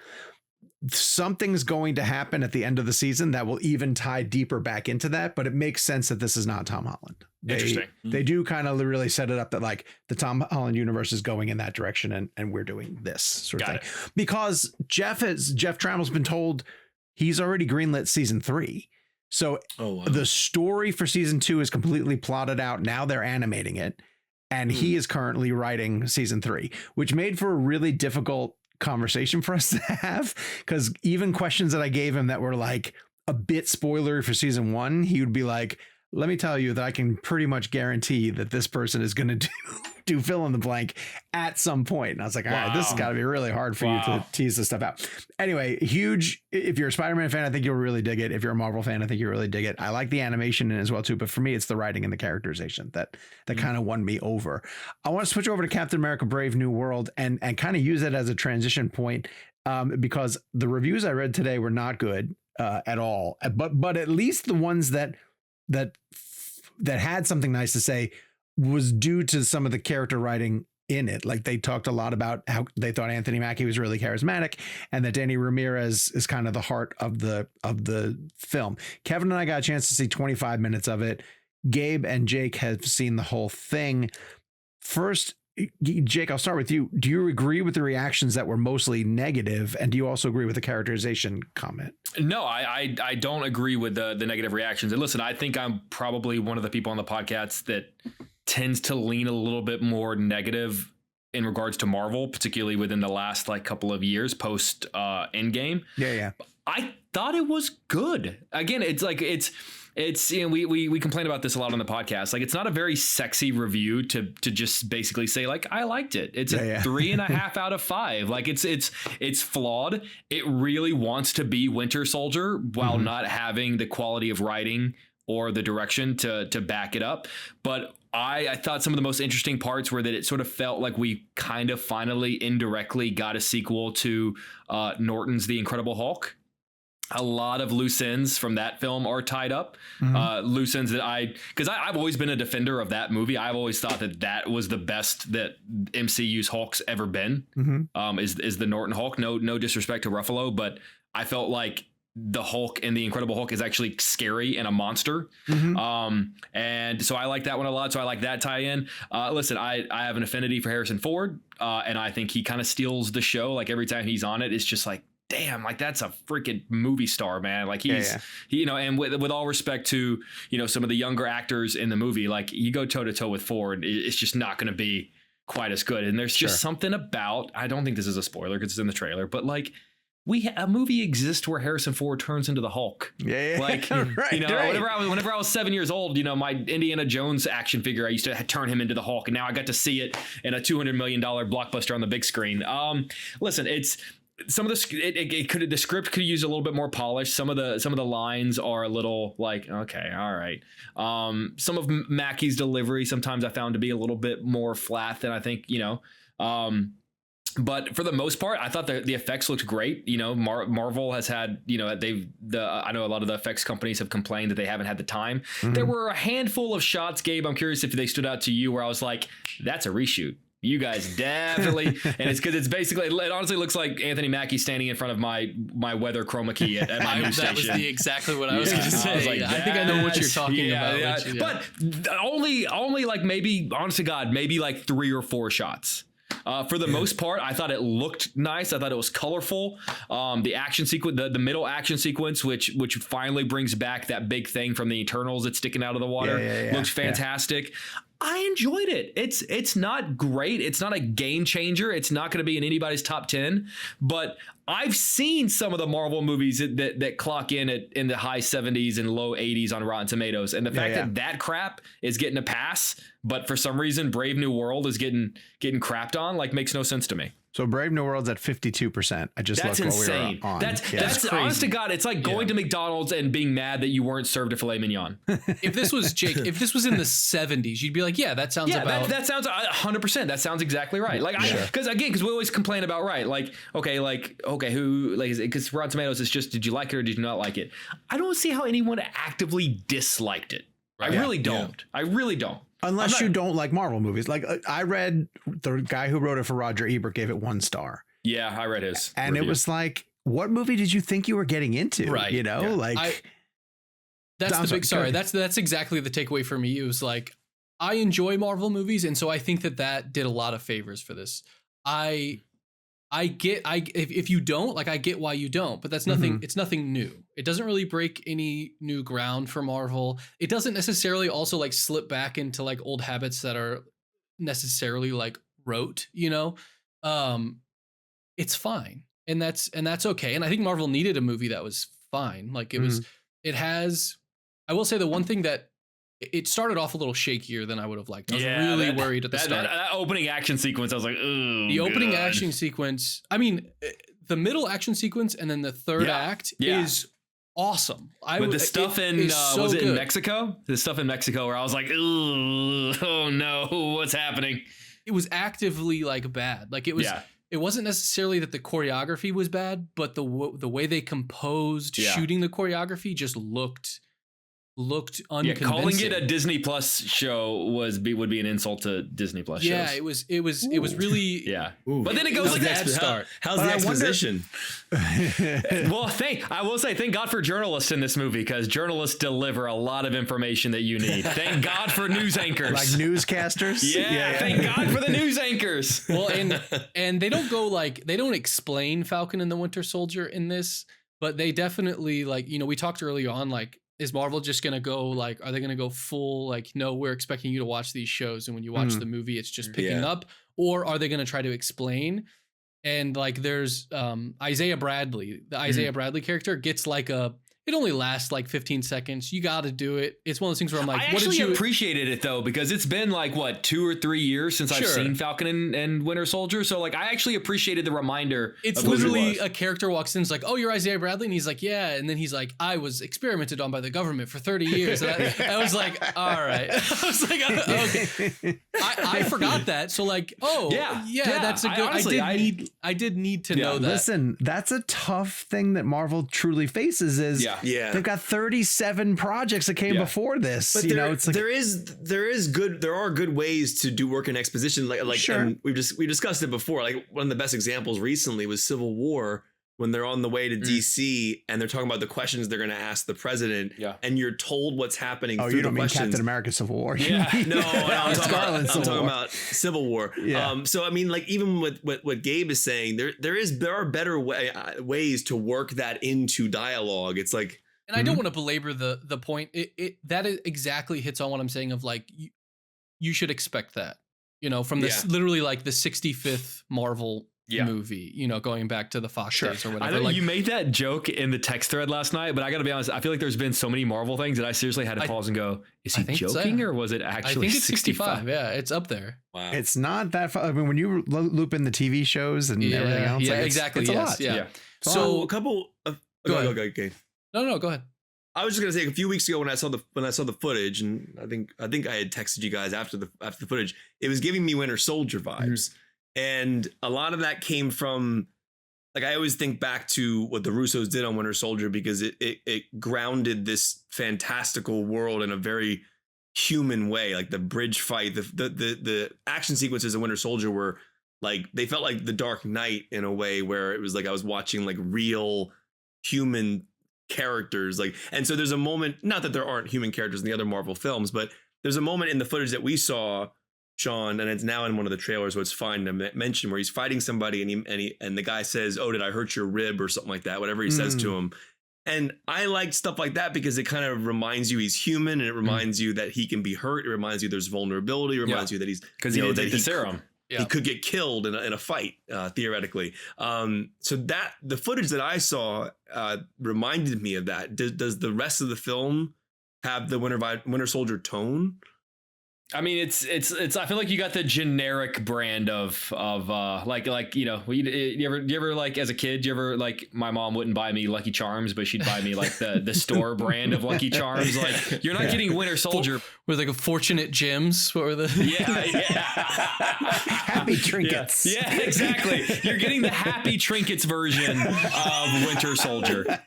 Something's going to happen at the end of the season that will even tie deeper back into that, but it makes sense that this is not Tom Holland. Interesting. They do kind of really set it up that like the Tom Holland universe is going in that direction and we're doing this sort of thing. Because Jeff Trammell's been told he's already greenlit season 3. So the story for season 2 is completely plotted out. Now they're animating it. And he is currently writing season 3, which made for a really difficult conversation for us to have, because even questions that I gave him that were like a bit spoilery for season 1, he would be like, let me tell you that I can pretty much guarantee that this person is going to do fill in the blank at some point. And I was like, all right, this has got to be really hard for you to tease this stuff out. Anyway, huge. If you're a Spider-Man fan, I think you'll really dig it. If you're a Marvel fan, I think you'll really dig it. I like the animation in it as well too, but for me, it's the writing and the characterization that kind of won me over. I want to switch over to Captain America: Brave New World and kind of use it as a transition point, because the reviews I read today were not good at all. But at least the ones that had something nice to say was due to some of the character writing in it. Like they talked a lot about how they thought Anthony Mackie was really charismatic and that Danny Ramirez is kind of the heart of the film. Kevin and I got a chance to see 25 minutes of it. Gabe and Jake have seen the whole thing. First, Jake, I'll start with you. Do you agree with the reactions that were mostly negative? And do you also agree with the characterization comment? No, I don't agree with the negative reactions. And listen, I think I'm probably one of the people on the podcast that tends to lean a little bit more negative in regards to Marvel, particularly within the last like couple of years post Endgame. Yeah. I thought it was good. Again, it's you know, we complain about this a lot on the podcast. Like, it's not a very sexy review to just basically say like, I liked it. It's a 3.5 out of 5. Like it's flawed. It really wants to be Winter Soldier while not having the quality of writing or the direction to back it up. But I thought some of the most interesting parts were that it sort of felt like we kind of finally indirectly got a sequel to Norton's The Incredible Hulk. A lot of loose ends from that film are tied up. Loose ends that because I've always been a defender of that movie. I've always thought that was the best that MCU's Hulk's ever been. Is the Norton Hulk. No disrespect to Ruffalo, but I felt like the Hulk in The Incredible Hulk is actually scary and a monster. And so I like that one a lot. So I like that tie-in. Listen, I have an affinity for Harrison Ford, and I think he kind of steals the show. Like every time he's on it, it's just like, damn, like that's a freaking movie star, man. Like he, you know, and with all respect to, you know, some of the younger actors in the movie, like you go toe to toe with Ford, it's just not going to be quite as good. And there's just something about, I don't think this is a spoiler because it's in the trailer, but like a movie exists where Harrison Ford turns into the Hulk. Like, you know, whenever I was 7 years old, you know, my Indiana Jones action figure, I used to turn him into the Hulk, and now I got to see it in a $200 million blockbuster on the big screen. Listen, it's, some of the script could use a little bit more polish. Some of the lines are a little like, okay, all right. Some of Mackie's delivery sometimes I found to be a little bit more flat than I think, you know. But for the most part, I thought the effects looked great. You know, Marvel has had, you know, I know a lot of the effects companies have complained that they haven't had the time. There were a handful of shots, Gabe. I'm curious if they stood out to you where I was like, that's a reshoot. You guys definitely, and it's because it's basically, it honestly looks like Anthony Mackie standing in front of my weather chroma key at my news station. That was exactly what I was going to say. I think I know what you're talking about. Yeah. But only like maybe, honest to God, maybe like 3 or 4 shots. For the most part, I thought it looked nice. I thought it was colorful. The action sequence, the middle action sequence, which finally brings back that big thing from the Eternals that's sticking out of the water, looks fantastic. I enjoyed it. It's not great. It's not a game changer. It's not going to be in anybody's top 10, but I've seen some of the Marvel movies that clock in the high 70s and low 80s on Rotten Tomatoes. And the fact that crap is getting a pass, but for some reason Brave New World is getting crapped on, like, makes no sense to me. So Brave New World's at 52%. I just that's looked insane. While we were on. That's honest to God. It's like going to McDonald's and being mad that you weren't served a filet mignon. If this was if this was in the 70s, you'd be like, yeah, that sounds about. That sounds 100%. That sounds exactly right. Like, because we always complain about, right? Like, okay, who, like, because Rotten Tomatoes is just, did you like it or did you not like it? I don't see how anyone actively disliked it. Right. I really don't. I really don't. Unless you don't like Marvel movies. Like, I read the guy who wrote it for Roger Ebert gave it 1 star. Yeah, I read his. And review. It was like, what movie did you think you were getting into? Right. You know, that's the big, sorry. That's exactly the takeaway for me. It was like, I enjoy Marvel movies. And so I think that did a lot of favors for this. If you don't, like, I get why you don't, but that's nothing. It's nothing new. It doesn't really break any new ground for Marvel. It doesn't necessarily also like slip back into like old habits that are necessarily like rote, you know. It's fine. And that's okay. And I think Marvel needed a movie that was fine. Like it has, I will say the one thing that it started off a little shakier than I would have liked. I was really worried at the start. That opening action sequence, I was like, oh, the opening action sequence. I mean, the middle action sequence and then the third act is awesome. The stuff in was it in Mexico? The stuff in Mexico where I was like, oh no, what's happening? It was actively like bad. Like it was. It wasn't necessarily that the choreography was bad, but the way they composed shooting the choreography just looked unconvincing. Calling it a Disney Plus show would be an insult to Disney Plus shows. Yeah, it was really But then it goes like that start. How's the exposition? Well, I will say thank God for journalists in this movie, because journalists deliver a lot of information that you need. Thank God for news anchors. Like newscasters? Yeah, thank God for the news anchors. Well, and they don't explain Falcon and the Winter Soldier in this, but they definitely, like, you know, we talked earlier on, like, is Marvel just going to go, like, are they going to go full, like, no, we're expecting you to watch these shows, and when you watch the movie, it's just picking up? Or are they going to try to explain? And, like, there's Isaiah Bradley. The Isaiah Bradley character gets, like, it only lasts, like, 15 seconds. You got to do it. It's one of those things where I'm like, I actually appreciated it, though, because it's been, like, what, 2 or 3 years since I've seen Falcon and Winter Soldier. So, like, I actually apprappreciated the reminder. It's literally a character walks in, it's like, oh, you're Isaiah Bradley? And he's like, yeah. And then he's like, I was experimented on by the government for 30 years. And I was like, all right. I was like, okay. I forgot that. So, like, that's a good, honestly, I did need to know that. Listen, that's a tough thing that Marvel truly faces is they've got 37 projects that came before this. But it's like there are good ways to do work in exposition. Like and we discussed it before. Like, one of the best examples recently was Civil War, when they're on the way to DC and they're talking about the questions they're going to ask the president, and you're told what's happening. Oh, through you don't the mean questions. Captain America Civil War? Yeah, no, I'm talking about Civil War. Yeah. So I mean, like, even with what Gabe is saying, there are better ways to work that into dialogue. It's like, and I don't want to belabor the point. That exactly hits on what I'm saying of, like, you should expect that, you know, from this literally like the 65th Marvel movie, you know, going back to the Fox days or whatever. I know you made that joke in the text thread last night, but I got to be honest, I feel like there's been so many Marvel things that I seriously had to pause and go, is he joking or was it actually 65? I think it's 65. Yeah, it's up there. Wow. It's not that far. I mean, when you loop in the TV shows and everything else, like, exactly. It's a lot. Yeah. So a couple of go ahead. Okay. No, go ahead. I was just gonna say, a few weeks ago when I saw the footage, and I think I had texted you guys after the footage, it was giving me Winter Soldier vibes. And a lot of that came from, like, I always think back to what the Russos did on Winter Soldier, because it grounded this fantastical world in a very human way. Like the bridge fight, the action sequences in Winter Soldier were like, they felt like The Dark Knight in a way, where it was like I was watching like real human characters. Like, and so there's a moment, not that there aren't human characters in the other Marvel films, but there's a moment in the footage that we saw, Sean, and it's now in one of the trailers, so it's fine to mention, where he's fighting somebody and the guy says, "Oh, did I hurt your rib?" or something like that, whatever he says to him. And I like stuff like that because it kind of reminds you he's human, and it reminds you that he can be hurt. It reminds you there's vulnerability. It reminds you that he's, because he didn't take the serum. He could get killed in a fight, theoretically. So that the footage that I saw reminded me of that. Does the rest of the film have the Winter Soldier tone? I mean, it's. I feel like you got the generic brand of like you know, you ever like as a kid, you ever like, my mom wouldn't buy me Lucky Charms, but she'd buy me like the store brand of Lucky Charms. Like, you're not getting Winter Soldier with like a Fortunate Gems. What were the Happy Trinkets? Yeah, exactly. You're getting the Happy Trinkets version of Winter Soldier.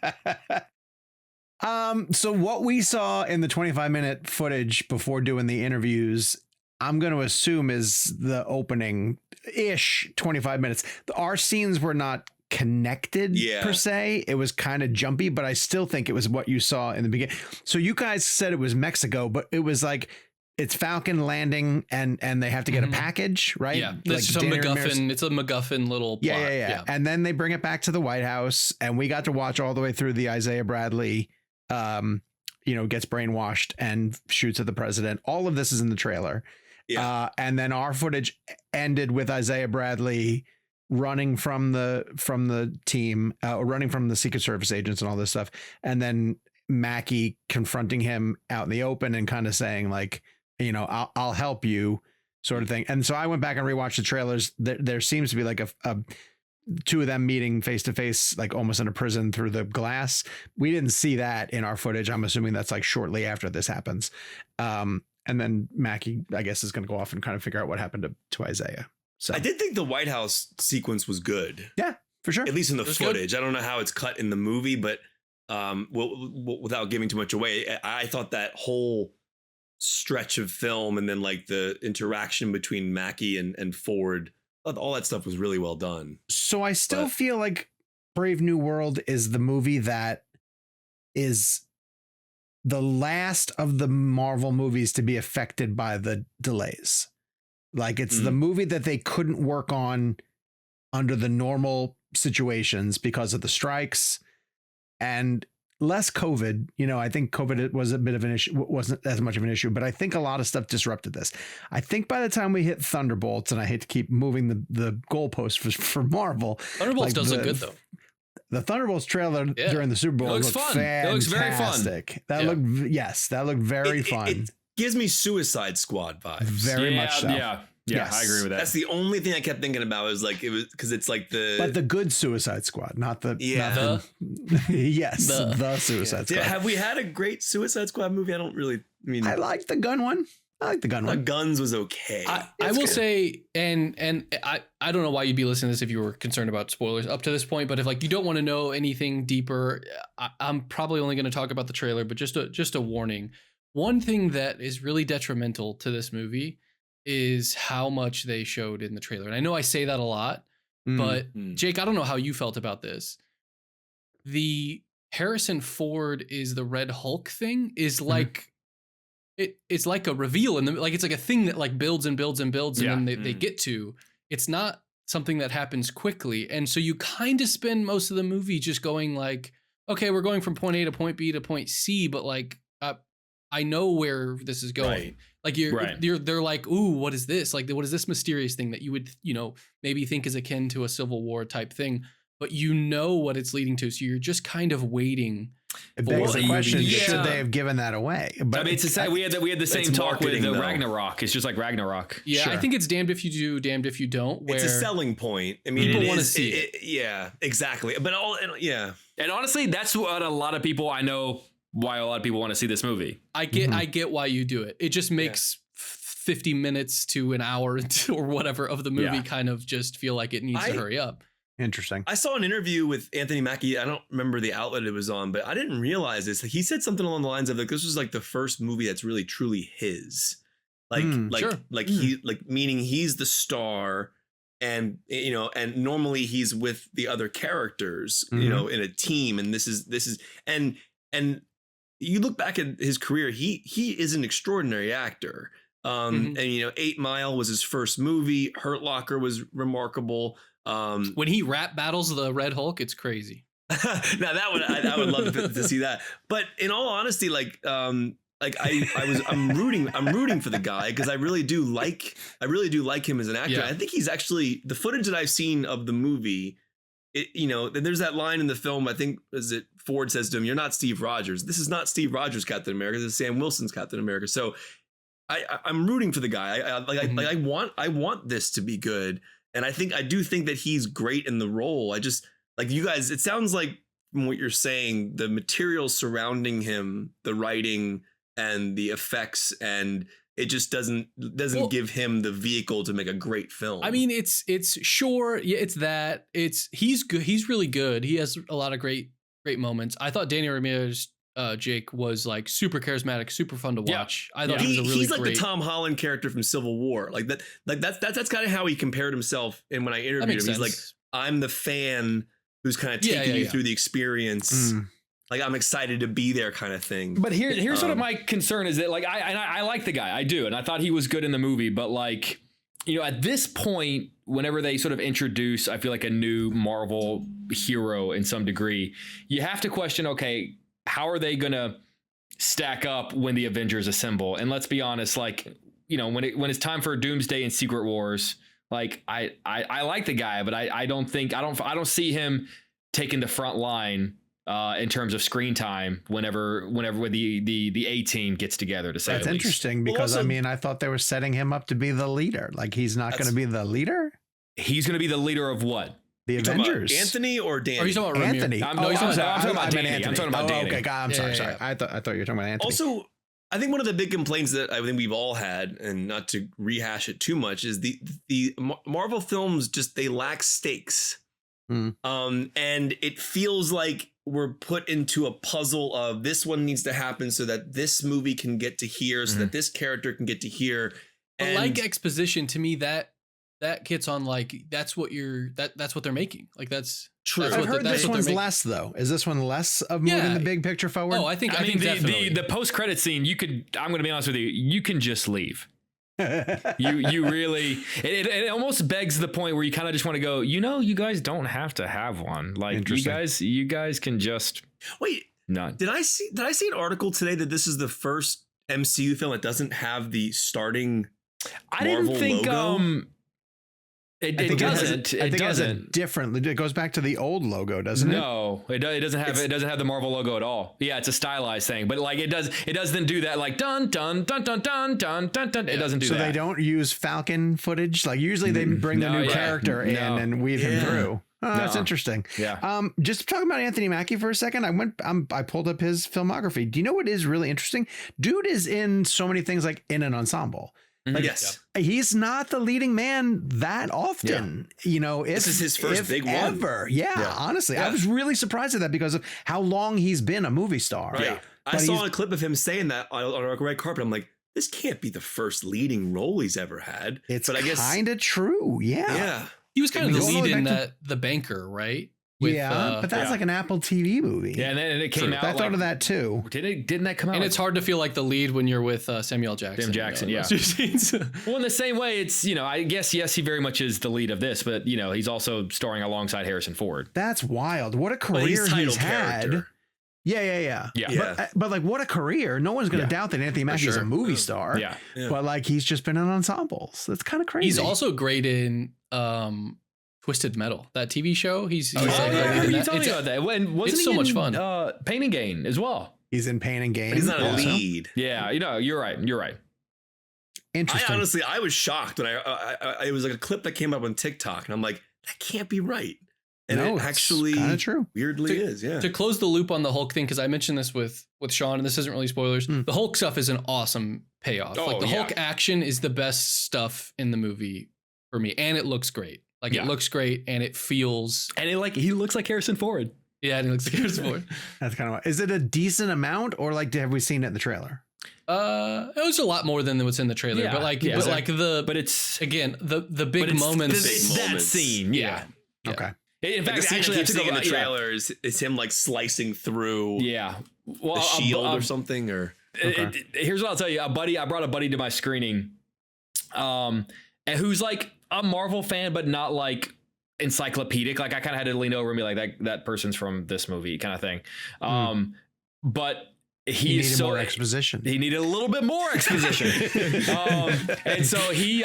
So what we saw in the 25-minute footage before doing the interviews, I'm going to assume is the opening-ish 25 minutes. Our scenes were not connected per se. It was kind of jumpy, but I still think it was what you saw in the beginning. So you guys said it was Mexico, but it was like, it's Falcon landing and they have to get a package, right? Yeah, like it's a MacGuffin. It's a MacGuffin little plot. Yeah. And then they bring it back to the White House, and we got to watch all the way through the Isaiah Bradley gets brainwashed and shoots at the president. All of this is in the trailer. Yeah. And then our footage ended with Isaiah Bradley running from the team, running from the Secret Service agents and all this stuff. And then Mackie confronting him out in the open and kind of saying like, I'll help you, sort of thing. And so I went back and rewatched the trailers. There seems to be like a two of them meeting face to face, like almost in a prison through the glass. We didn't see that in our footage. I'm assuming that's like shortly after this happens. And then Mackie, I guess, is going to go off and kind of figure out what happened to Isaiah. So I did think the White House sequence was good. Yeah, for sure. At least in the footage. Good. I don't know how it's cut in the movie, but without giving too much away, I thought that whole stretch of film and then like the interaction between Mackie and Ford, all that stuff was really well done. So I still feel like Brave New World is the movie that is the last of the Marvel movies to be affected by the delays. Like, it's the movie that they couldn't work on under the normal situations because of the strikes and less COVID. I think COVID was a bit of an issue, wasn't as much of an issue, but I think a lot of stuff disrupted this. I think by the time we hit Thunderbolts, and I hate to keep moving the goalpost for Marvel, Thunderbolts does look good though. The Thunderbolts trailer during the Super Bowl looked fun. Fantastic. It looks very fun. That looked very fun. It gives me Suicide Squad vibes. Very much so. Yeah. Yeah, yes. I agree with that. That's the only thing I kept thinking about was like, it was because it's like but the good Suicide Squad, not the the Suicide Squad. Have we had a great Suicide Squad movie? I don't really. I like the gun one. Guns was okay. I will say, and I don't know why you'd be listening to this if you were concerned about spoilers up to this point, but if like you don't want to know anything deeper, I'm probably only going to talk about the trailer. But just a warning. One thing that is really detrimental to this movie is how much they showed in the trailer. And I know I say that a lot, but Jake, I don't know how you felt about this. The Harrison Ford is the Red Hulk thing is like, it's like a reveal, and like it's like a thing that like builds and builds and builds, and then they get to. It's not something that happens quickly, and so you kind of spend most of the movie just going like, okay, we're going from point A to point B to point C, but like I know where this is going. Right. Like they're like, ooh, what is this? Like, what is this mysterious thing that you would maybe think is akin to a Civil War type thing, but what it's leading to, so you're just kind of waiting. It begs the question: should they have given that away? But I mean, it's to say we had the same talk with Ragnarok. It's just like Ragnarok. Yeah, sure. I think it's damned if you do, damned if you don't. Where it's a selling point. I mean, people want to see it. Yeah, exactly. But and honestly, that's what a lot of people why a lot of people want to see this movie. I get why you do it. It just makes 50 minutes to an hour or whatever of the movie kind of just feel like it needs to hurry up. Interesting. I saw an interview with Anthony Mackie. I don't remember the outlet it was on, but I didn't realize this. He said something along the lines of like, this was like the first movie that's really truly his. Meaning he's the star, and and normally he's with the other characters, in a team, and this is and you look back at his career, he is an extraordinary actor. And 8 Mile was his first movie. Hurt Locker was remarkable. When he rap battles the Red Hulk, it's crazy. Now that one, I would love to see that. But in all honesty, I'm rooting for the guy because I really do like him as an actor. I think he's actually, the footage that I've seen of the movie, there's that line in the film, I think, Ford says to him, "You're not Steve Rogers. This is not Steve Rogers' Captain America. This is Sam Wilson's Captain America." So I'm rooting for the guy. I want this to be good. And I do think that he's great in the role. I just, like, you guys, it sounds like from what you're saying, the material surrounding him, the writing and the effects, and it just doesn't give him the vehicle to make a great film. I mean, it's sure. Yeah, it's that. He's good. He's really good. He has a lot of great moments. I thought Danny Ramirez, Jake, was like super charismatic, super fun to watch. I thought he was a really he's like great... the Tom Holland character from Civil War. Like that's kind of how he compared himself. And when I interviewed him, he's like, "I'm the fan who's kind of taking you through the experience. Like, I'm excited to be there," kind of thing. But here's sort of my concern is that, like, I like the guy, I do, and I thought he was good in the movie, but like, at this point, whenever they sort of introduce, I feel like, a new Marvel hero in some degree, you have to question, okay, how are they gonna stack up when the Avengers assemble? And let's be honest, like, when it's time for Doomsday and Secret Wars, like, I like the guy, but I don't see him taking the front line in terms of screen time whenever the A team gets together, to say. That's interesting because I thought they were setting him up to be the leader. Like, he's not going to be the leader. He's going to be the leader of what? The Avengers. Anthony or Danny? Are you talking about Anthony? I'm talking about Danny. I'm talking about Danny. Okay, God, I'm sorry. I thought you were talking about Anthony. Also, I think one of the big complaints that I think we've all had, and not to rehash it too much, is the Marvel films they lack stakes. And it feels like we're put into a puzzle of this one needs to happen so that this movie can get to here, so that this character can get to here. But like exposition, to me, that gets on, like, that's what they're making. Like, that's true. I've heard this one's less, though. Is this one less of moving the big picture forward? Oh, I think definitely. The post-credit scene, I'm going to be honest with you, you can just leave. you really, it almost begs the point where you kind of just want to go, you guys don't have to have one. Like, you guys can just wait. Not. Did I see an article today that this is the first MCU film that doesn't have the starting Marvel logo? It doesn't. It doesn't. It goes back to the old logo, doesn't it? No, it doesn't have. It doesn't have the Marvel logo at all. Yeah, it's a stylized thing, but like it doesn't do that. Like dun dun dun dun dun dun dun dun. It doesn't do that. So they don't use Falcon footage. Like, usually they bring the new character in and weave him through. Oh, that's interesting. Yeah. Just talking about Anthony Mackie for a second. I pulled up his filmography. Do you know what is really interesting? Dude is in so many things, like in an ensemble. Like, yes, he's not the leading man that often. This is his first big one ever. Yeah, honestly, I was really surprised at that because of how long he's been a movie star. Right. Yeah. I saw a clip of him saying that on a red carpet. I'm like, this can't be the first leading role he's ever had. But I guess kind of true. Yeah. He was kind of the lead in The Banker, right? But that's like an Apple TV movie. Yeah, and then it came out. I thought of that too. Didn't that come out? And it's hard to feel like the lead when you're with Samuel Jackson. Sam Jackson, Well, in the same way, it's, I guess, yes, he very much is the lead of this, but, he's also starring alongside Harrison Ford. That's wild. What a career he's had. Yeah. But like, what a career. No one's going to doubt that Anthony Mackie is a movie star. Yeah. But like, he's just been in ensembles. That's kind of crazy. He's also great in Twisted Metal, that TV show. He's you told me about that. It's so much fun. Pain and Gain as well. He's in Pain and Gain. But he's not a lead. Yeah, you're right. Interesting. I was shocked when it was like a clip that came up on TikTok, and I'm like, that can't be right. And No, it actually kind of true. weirdly is, yeah. To close the loop on the Hulk thing, because I mentioned this with Sean, and this isn't really spoilers. The Hulk stuff is an awesome payoff. Oh, like the yeah. Hulk action is the best stuff in the movie for me, and it looks great. Like it looks great, and it feels. And he looks like Harrison Ford. Yeah, and it looks like Harrison Ford. That's kind of. Is it a decent amount, or like have we seen it in the trailer? It was a lot more than what's in the trailer, Yeah, but like, yeah. but it's again the big moments. It's that scene, yeah. Okay. In Like the fact, scene actually, I I keep took seeing in a the trailer is him like slicing through Yeah, well, a shield or something, or here's what I'll tell you, I brought a buddy to my screening, and who's like a Marvel fan, but not like encyclopedic. Like I kind of had to lean over and be like, that person's from this movie kind of thing. But he needed more exposition. He needed a little bit more exposition. And so he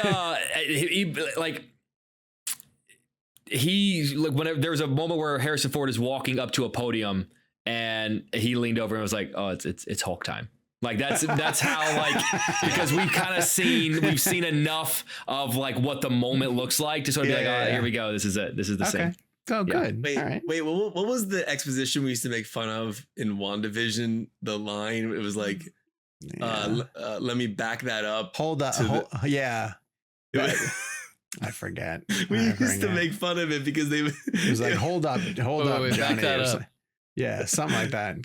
whenever there was a moment where Harrison Ford is walking up to a podium and he leaned over and was like, oh, it's Hulk time. Like that's how, like, because we've seen enough of like what the moment looks like to sort of be like, here we go. This is it. This is the scene. Oh, good. Wait, all right. wait. What was the exposition we used to make fun of in WandaVision? The line, it was like, "Let me back that up." Hold up. Yeah. I forget. We used to make fun of it because it was like, hold up, wait, Johnny. back that up. Yeah, something like that.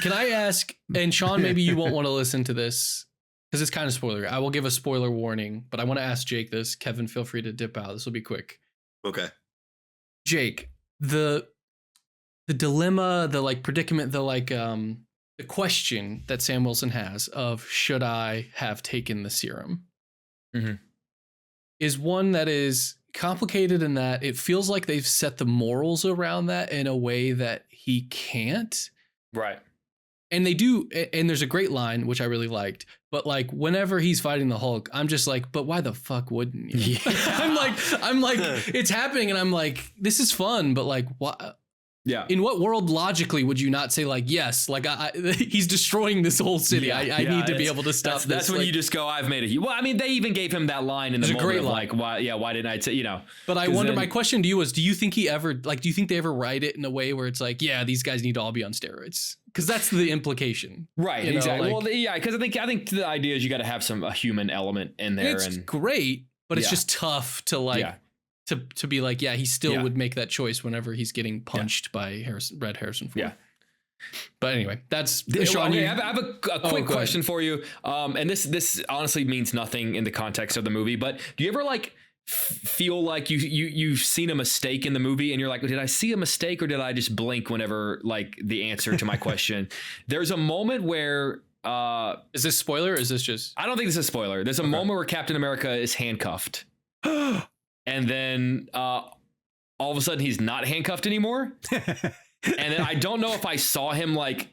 Can I ask? And Sean, maybe you won't want to listen to this because it's kind of spoiler. I will give a spoiler warning, but I want to ask Jake this. Kevin, feel free to dip out. This will be quick. Okay. Jake, the dilemma, the like predicament, the question that Sam Wilson has of should I have taken the serum is one that is complicated in that it feels like they've set the morals around that in a way that he can't. Right. And they do, and there's a great line, which I really liked, but like whenever he's fighting the Hulk, I'm just like, but why the fuck wouldn't you? Yeah. I'm like, it's happening and I'm like, this is fun, but like, what? Yeah. In what world logically would you not say like, yes, like he's destroying this whole city. I need to be able to stop this. That's when you just go, I've made it. Well, I mean, they even gave him that line in the moment of like, why didn't I say, But I wonder, my question to you was, do you think do you think they ever write it in a way where it's like, yeah, these guys need to all be on steroids? Because that's the implication. Right. Exactly. Well, yeah, because I think the idea is you got to have a human element in there. It's great, but it's just tough to like, to be like, yeah, he still would make that choice whenever he's getting punched by Harrison Ford. Yeah. But anyway, that's Sean. Okay, I have a quick question for you. And this honestly means nothing in the context of the movie, but do you ever like feel like you've seen a mistake in the movie and you're like, did I see a mistake or did I just blink whenever like the answer to my question? There's a moment where is this spoiler or is this just? I don't think this is a spoiler. There's a moment where Captain America is handcuffed. And then all of a sudden he's not handcuffed anymore. And then I don't know if I saw him like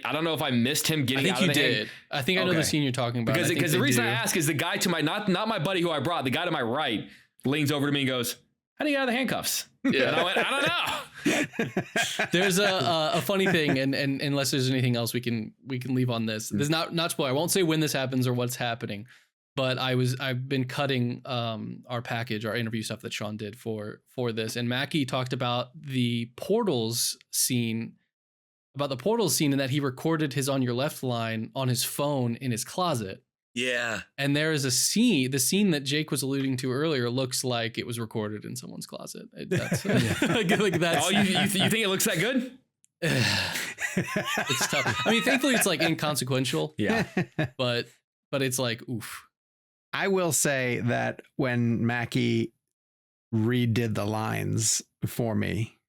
I don't know if I missed him getting out of the did. I think I know the scene you're talking about. Because the reason I ask is the guy to my, not my buddy who I brought, the guy to my right leans over to me and goes, how do you get out of the handcuffs? Yeah. And I went, I don't know. There's a funny thing, and unless there's anything else we can leave on this. There's not spoiler. I won't say when this happens or what's happening. But I've been cutting our interview stuff that Sean did for this, and Mackie talked about the portals scene, and that he recorded his On Your Left line on his phone in his closet. Yeah. And there is the scene that Jake was alluding to earlier looks like it was recorded in someone's closet. That's like that's. Oh, you think it looks that good? It's tough. I mean, thankfully it's like inconsequential. Yeah. But it's like, oof. I will say that when Mackie redid the lines for me,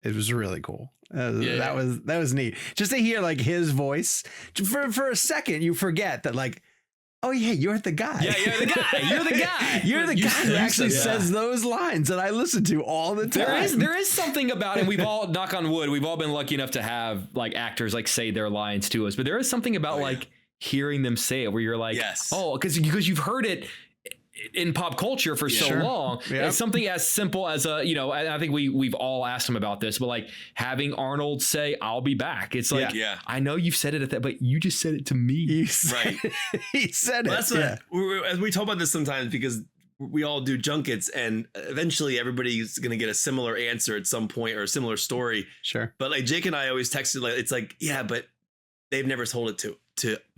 it was really cool. That was neat. Just to hear like his voice for a second, you forget that like, oh yeah, you're the guy. Yeah, you're the guy. You're the guy. You're the guy who actually says those lines that I listen to all the time. There is something about it. We've all, knock on wood, we've all been lucky enough to have like actors like say their lines to us, but there is something about like hearing them say it where you're like, oh, because you've heard it in pop culture for so long. Yep. It's something as simple as I think we've all asked him about this, but like having Arnold say, I'll be back. It's like, I know you've said it at that, but you just said it to me. Right. He said it. That's as we talk about this sometimes because we all do junkets, and eventually everybody's going to get a similar answer at some point or a similar story. Sure. But like Jake and I always texted, like, it's like, yeah, but they've never told it to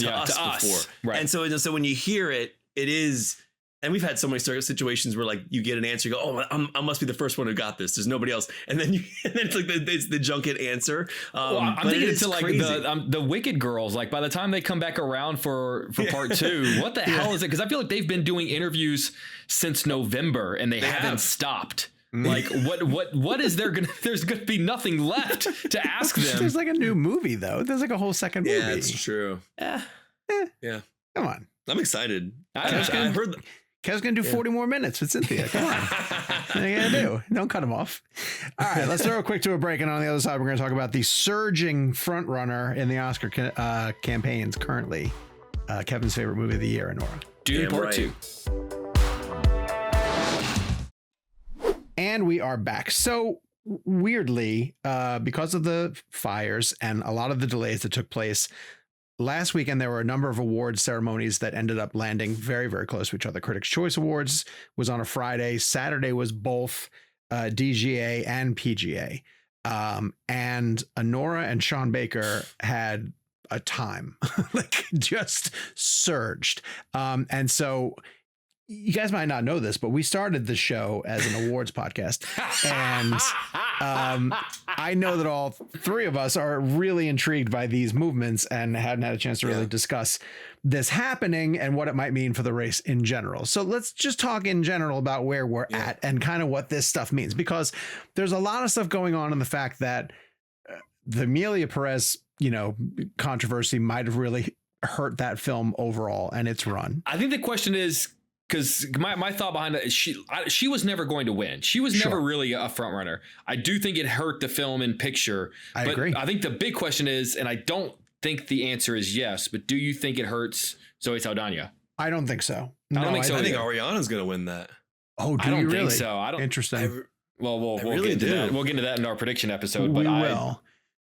us before. Right. And so when you hear it, it is, and we've had so many situations where like you get an answer, you go, oh, I must be the first one who got this. There's nobody else. And then it's like it's the junket answer. I'm thinking it's like the Wicked Girls. Like by the time they come back around for part 2, what the hell is it? Because I feel like they've been doing interviews since November and they haven't stopped. Like what is there there's gonna be nothing left to ask them. There's like a new movie though. There's like a whole second movie. Yeah, it's true. Yeah. Come on. I'm excited. I heard Kev's gonna do 40 more minutes with Cynthia. Come on. What are you gonna do? Don't cut him off. All right, let's throw a quick to a break, and on the other side, we're gonna talk about the surging front runner in the Oscar campaigns currently. Kevin's favorite movie of the year, Anora. Dune Part 2. And we are back. So weirdly, because of the fires and a lot of the delays that took place last weekend, there were a number of award ceremonies that ended up landing very, very close to each other. Critics' Choice Awards was on a Friday. Saturday was both DGA and PGA. And Anora and Sean Baker had a time, like just surged. And so you guys might not know this, but we started the show as an awards podcast. And I know that all three of us are really intrigued by these movements and hadn't had a chance to really discuss this happening and what it might mean for the race in general. So let's just talk in general about where we're at and kind of what this stuff means, because there's a lot of stuff going on in the fact that the Amelia Perez, controversy might have really hurt that film overall and its run. I think the question is, because my thought behind it is she was never going to win. She was never really a front runner. I do think it hurt the film in picture. I agree. I think the big question is, and I don't think the answer is yes, but do you think it hurts Zoe Saldana? I don't think so. I don't think so. I think Ariana's going to win that. Oh, I don't think so. I don't. Interesting. We'll get into that. We'll get into that in our prediction episode. But we will.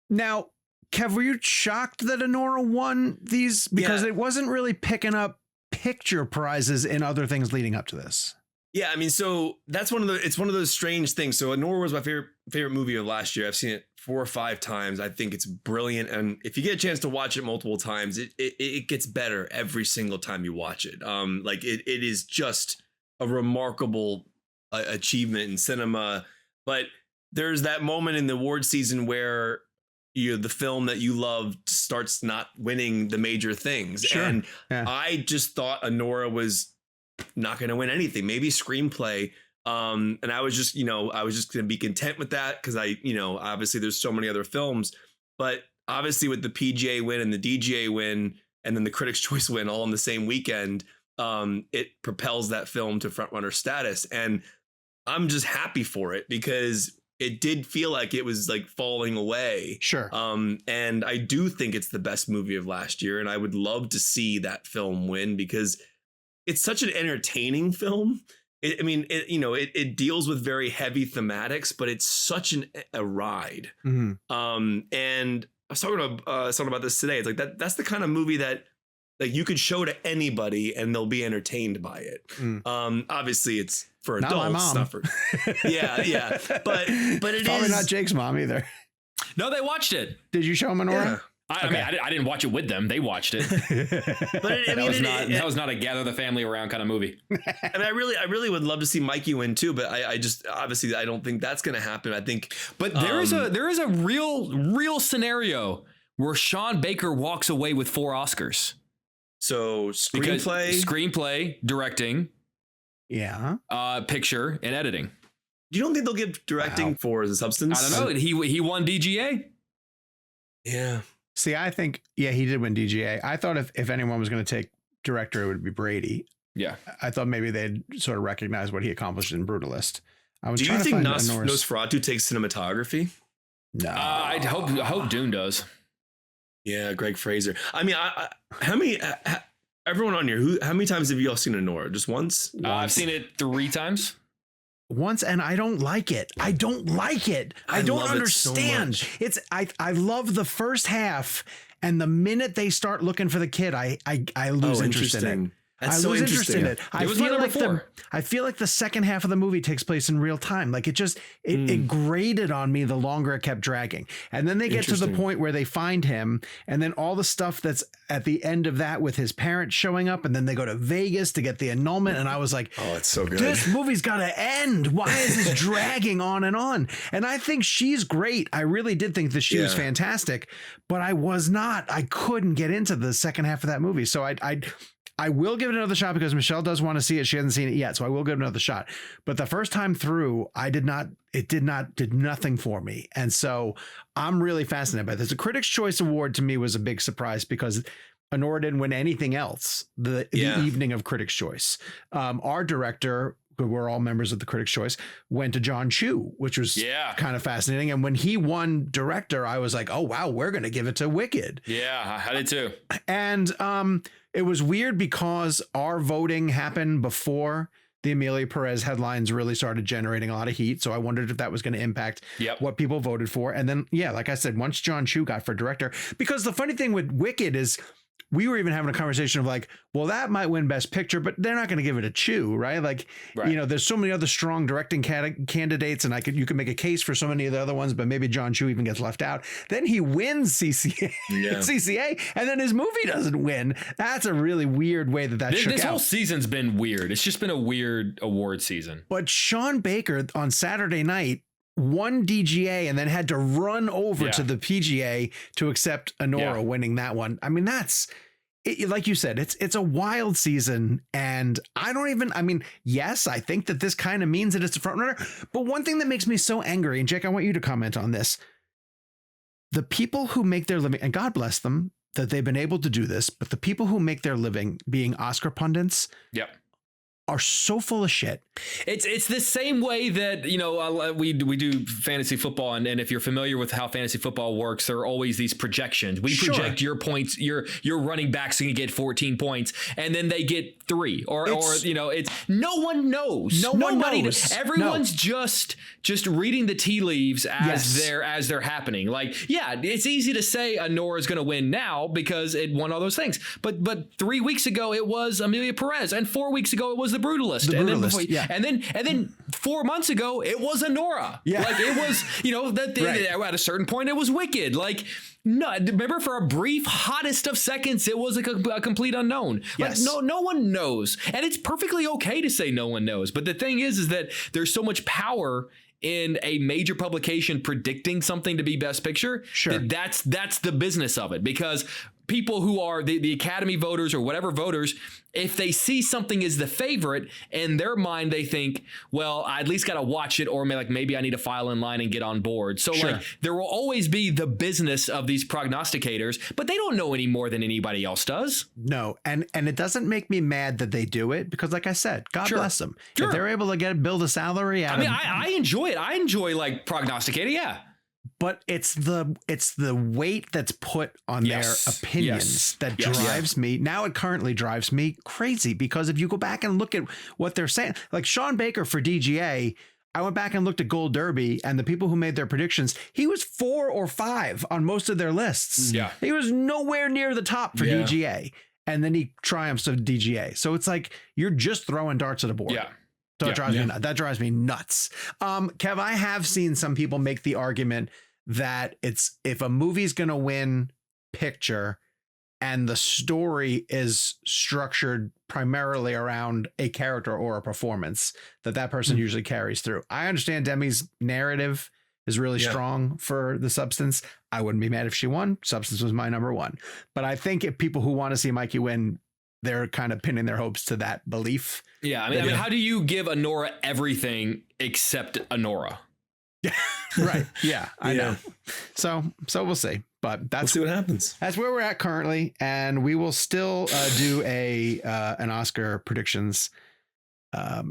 Now, Kev, were you shocked that Anora won these? Because it wasn't really picking up picture prizes in other things leading up to this. Yeah, I mean, so that's one of those strange things. So Anora was my favorite movie of last year. I've seen it 4 or 5 times. I think it's brilliant, and if you get a chance to watch it multiple times, it gets better every single time you watch it. Like it is just a remarkable achievement in cinema. But there's that moment in the award season where the film that you love starts not winning the major things. Sure. And I just thought Anora was not going to win anything, maybe screenplay. And I was just going to be content with that. Cause obviously there's so many other films, but obviously with the PGA win and the DGA win, and then the Critics' Choice win all in the same weekend, it propels that film to frontrunner status. And I'm just happy for it because it did feel like it was like falling away. Sure. And I do think it's the best movie of last year. And I would love to see that film win because it's such an entertaining film. It deals with very heavy thematics, but it's such a ride. Mm-hmm. And I was talking about this today. It's like that's the kind of movie that like you could show to anybody and they'll be entertained by it. Obviously it's for adults. Not my mom. Not for, yeah. But it probably is not Jake's mom either. No, they watched it. Did you show him Anora? Yeah. I mean, I didn't watch it with them. They watched it. But that was not a gather the family around kind of movie. I mean, I really would love to see Mikey win too, but I just obviously I don't think that's going to happen. I think, but there is a real scenario where Sean Baker walks away with 4 Oscars. So screenplay, directing, picture, and editing. You don't think they'll give directing for the substance? I don't know. He won DGA. Yeah. See, I think, he did win DGA. I thought if anyone was going to take director, it would be Brady. Yeah. I thought maybe they'd sort of recognize what he accomplished in Brutalist. Do you think Nosferatu takes cinematography? No. I hope Dune does. Yeah, Greg Fraser. I mean, everyone on here, how many times have you all seen Anora? Just once? I've seen it 3 times. Once, and I don't like it. I don't understand. It so I love the first half, and the minute they start looking for the kid, I lose interest in it. That's I so was interested in interesting. it. It was my number 4. I feel like the second half of the movie takes place in real time. Like it grated on me the longer it kept dragging. And then they get to the point where they find him, and then all the stuff that's at the end of that with his parents showing up, and then they go to Vegas to get the annulment. And I was like, oh, it's so good. This movie's got to end. Why is this dragging on and on? And I think she's great. I really did think that she was fantastic, but I couldn't get into the second half of that movie. So I will give it another shot because Michelle does want to see it. She hasn't seen it yet, so I will give it another shot. But the first time through, did nothing for me. And so I'm really fascinated by this. The Critics' Choice Award to me was a big surprise because Anora didn't win anything else the evening of Critics' Choice. Our director, who we're all members of the Critics' Choice, went to John Chu, which was kind of fascinating. And when he won director, I was like, oh, wow, we're going to give it to Wicked. Yeah, I did too. And it was weird because our voting happened before the Amelia Perez headlines really started generating a lot of heat. So I wondered if that was going to impact what people voted for. And then, like I said, once John Chu got for director, because the funny thing with Wicked is we were even having a conversation of like, well, that might win Best Picture, but they're not going to give it a Chu, right? Like, there's so many other strong directing candidates, and you could make a case for so many of the other ones, but maybe John Chu even gets left out. Then he wins CCA, and then his movie doesn't win. That's a really weird way that shook out. This whole season's been weird. It's just been a weird award season. But Sean Baker on Saturday night won DGA and then had to run over to the PGA to accept Anora winning that one. I mean, like you said, it's a wild season, and yes, I think that this kind of means that it's a front runner. But one thing that makes me so angry, and Jake, I want you to comment on this. The people who make their living, and God bless them that they've been able to do this, but the people who make their living being Oscar pundits, are so full of shit. It's the same way that, we do fantasy football. And if you're familiar with how fantasy football works, there are always these projections. We project your points, your running backs can get 14 points, and then they get 3 it's no one knows. Nobody knows. Everyone's just reading the tea leaves as they're happening. Like, it's easy to say Anora is going to win now because it won all those things. But 3 weeks ago it was Amelia Perez, and 4 weeks ago it was the Brutalist. And then 4 months ago it was Anora. Like it was, at a certain point it was Wicked. Like, no, remember for a brief hottest of seconds it was a complete unknown. Like no one knows, and it's perfectly okay to say no one knows. But the thing is that there's so much power in a major publication predicting something to be Best Picture. That's the business of it, because people who are the Academy voters or whatever voters, if they see something as the favorite, in their mind they think, well, I at least got to watch it, or maybe I need to file in line and get on board. So like there will always be the business of these prognosticators, but they don't know any more than anybody else does. No, and it doesn't make me mad that they do it, because like I said, God bless them. If they're able to build a salary out I enjoy it. I enjoy like prognosticating, but it's the weight that's put on their opinions that drives me. Now it currently drives me crazy, because if you go back and look at what they're saying, like Sean Baker for DGA, I went back and looked at Gold Derby, and the people who made their predictions, he was 4 or 5 on most of their lists. Yeah. He was nowhere near the top for DGA. And then he triumphs of DGA. So it's like, you're just throwing darts at a board. Yeah. So that drives me nuts. Kev, I have seen some people make the argument that if a movie's going to win picture and the story is structured primarily around a character or a performance, that person usually carries through. I understand Demi's narrative is really strong for The Substance. I wouldn't be mad if she won. Substance was my number 1. But I think if people who want to see Mikey win, they're kind of pinning their hopes to that belief. Yeah, I mean, how do you give Anora everything except Anora? Right. Yeah, I know. So we'll see. But we'll see what happens. That's where we're at currently, and we will still do an Oscar predictions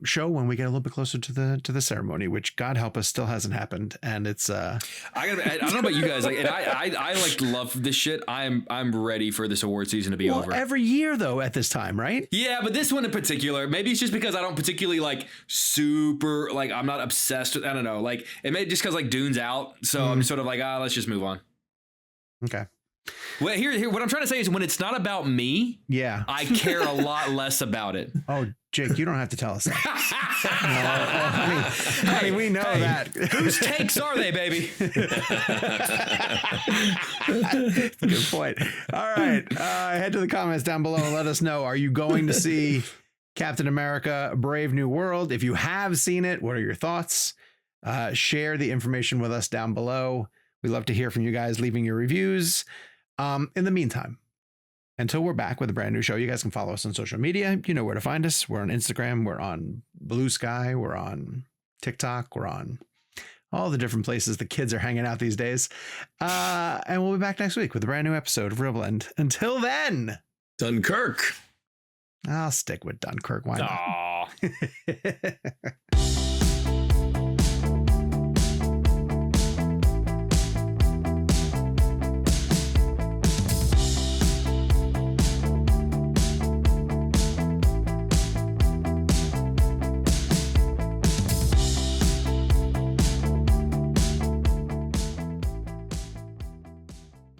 show when we get a little bit closer to the ceremony, which God help us still hasn't happened. And it's I don't know about you guys, like, and I like love this shit. I'm ready for this award season to be over. Every year though at this time, right? Yeah, but this one in particular, maybe it's just because I don't particularly like super, like I'm not obsessed with, I don't know, like it may just because like Dune's out, so I'm sort of like, let's just move on. Okay. Well, here, what I'm trying to say is when it's not about me, Yeah. I care a lot less about it. Oh, Jake, you don't have to tell us that. Honey, we know that. Whose takes are they, baby? Good point. All right. Head to the comments down below and let us know. Are you going to see Captain America: Brave New World? If you have seen it, what are your thoughts? Share the information with us down below. We love to hear from you guys, leaving your reviews. In the meantime, until we're back with a brand new show, you guys can follow us on social media. You know where to find us. We're on Instagram. We're on Blue Sky. We're on TikTok. We're on all the different places the kids are hanging out these days. And we'll be back next week with a brand new episode of ReelBlend. Until then, Dunkirk. I'll stick with Dunkirk. Why not?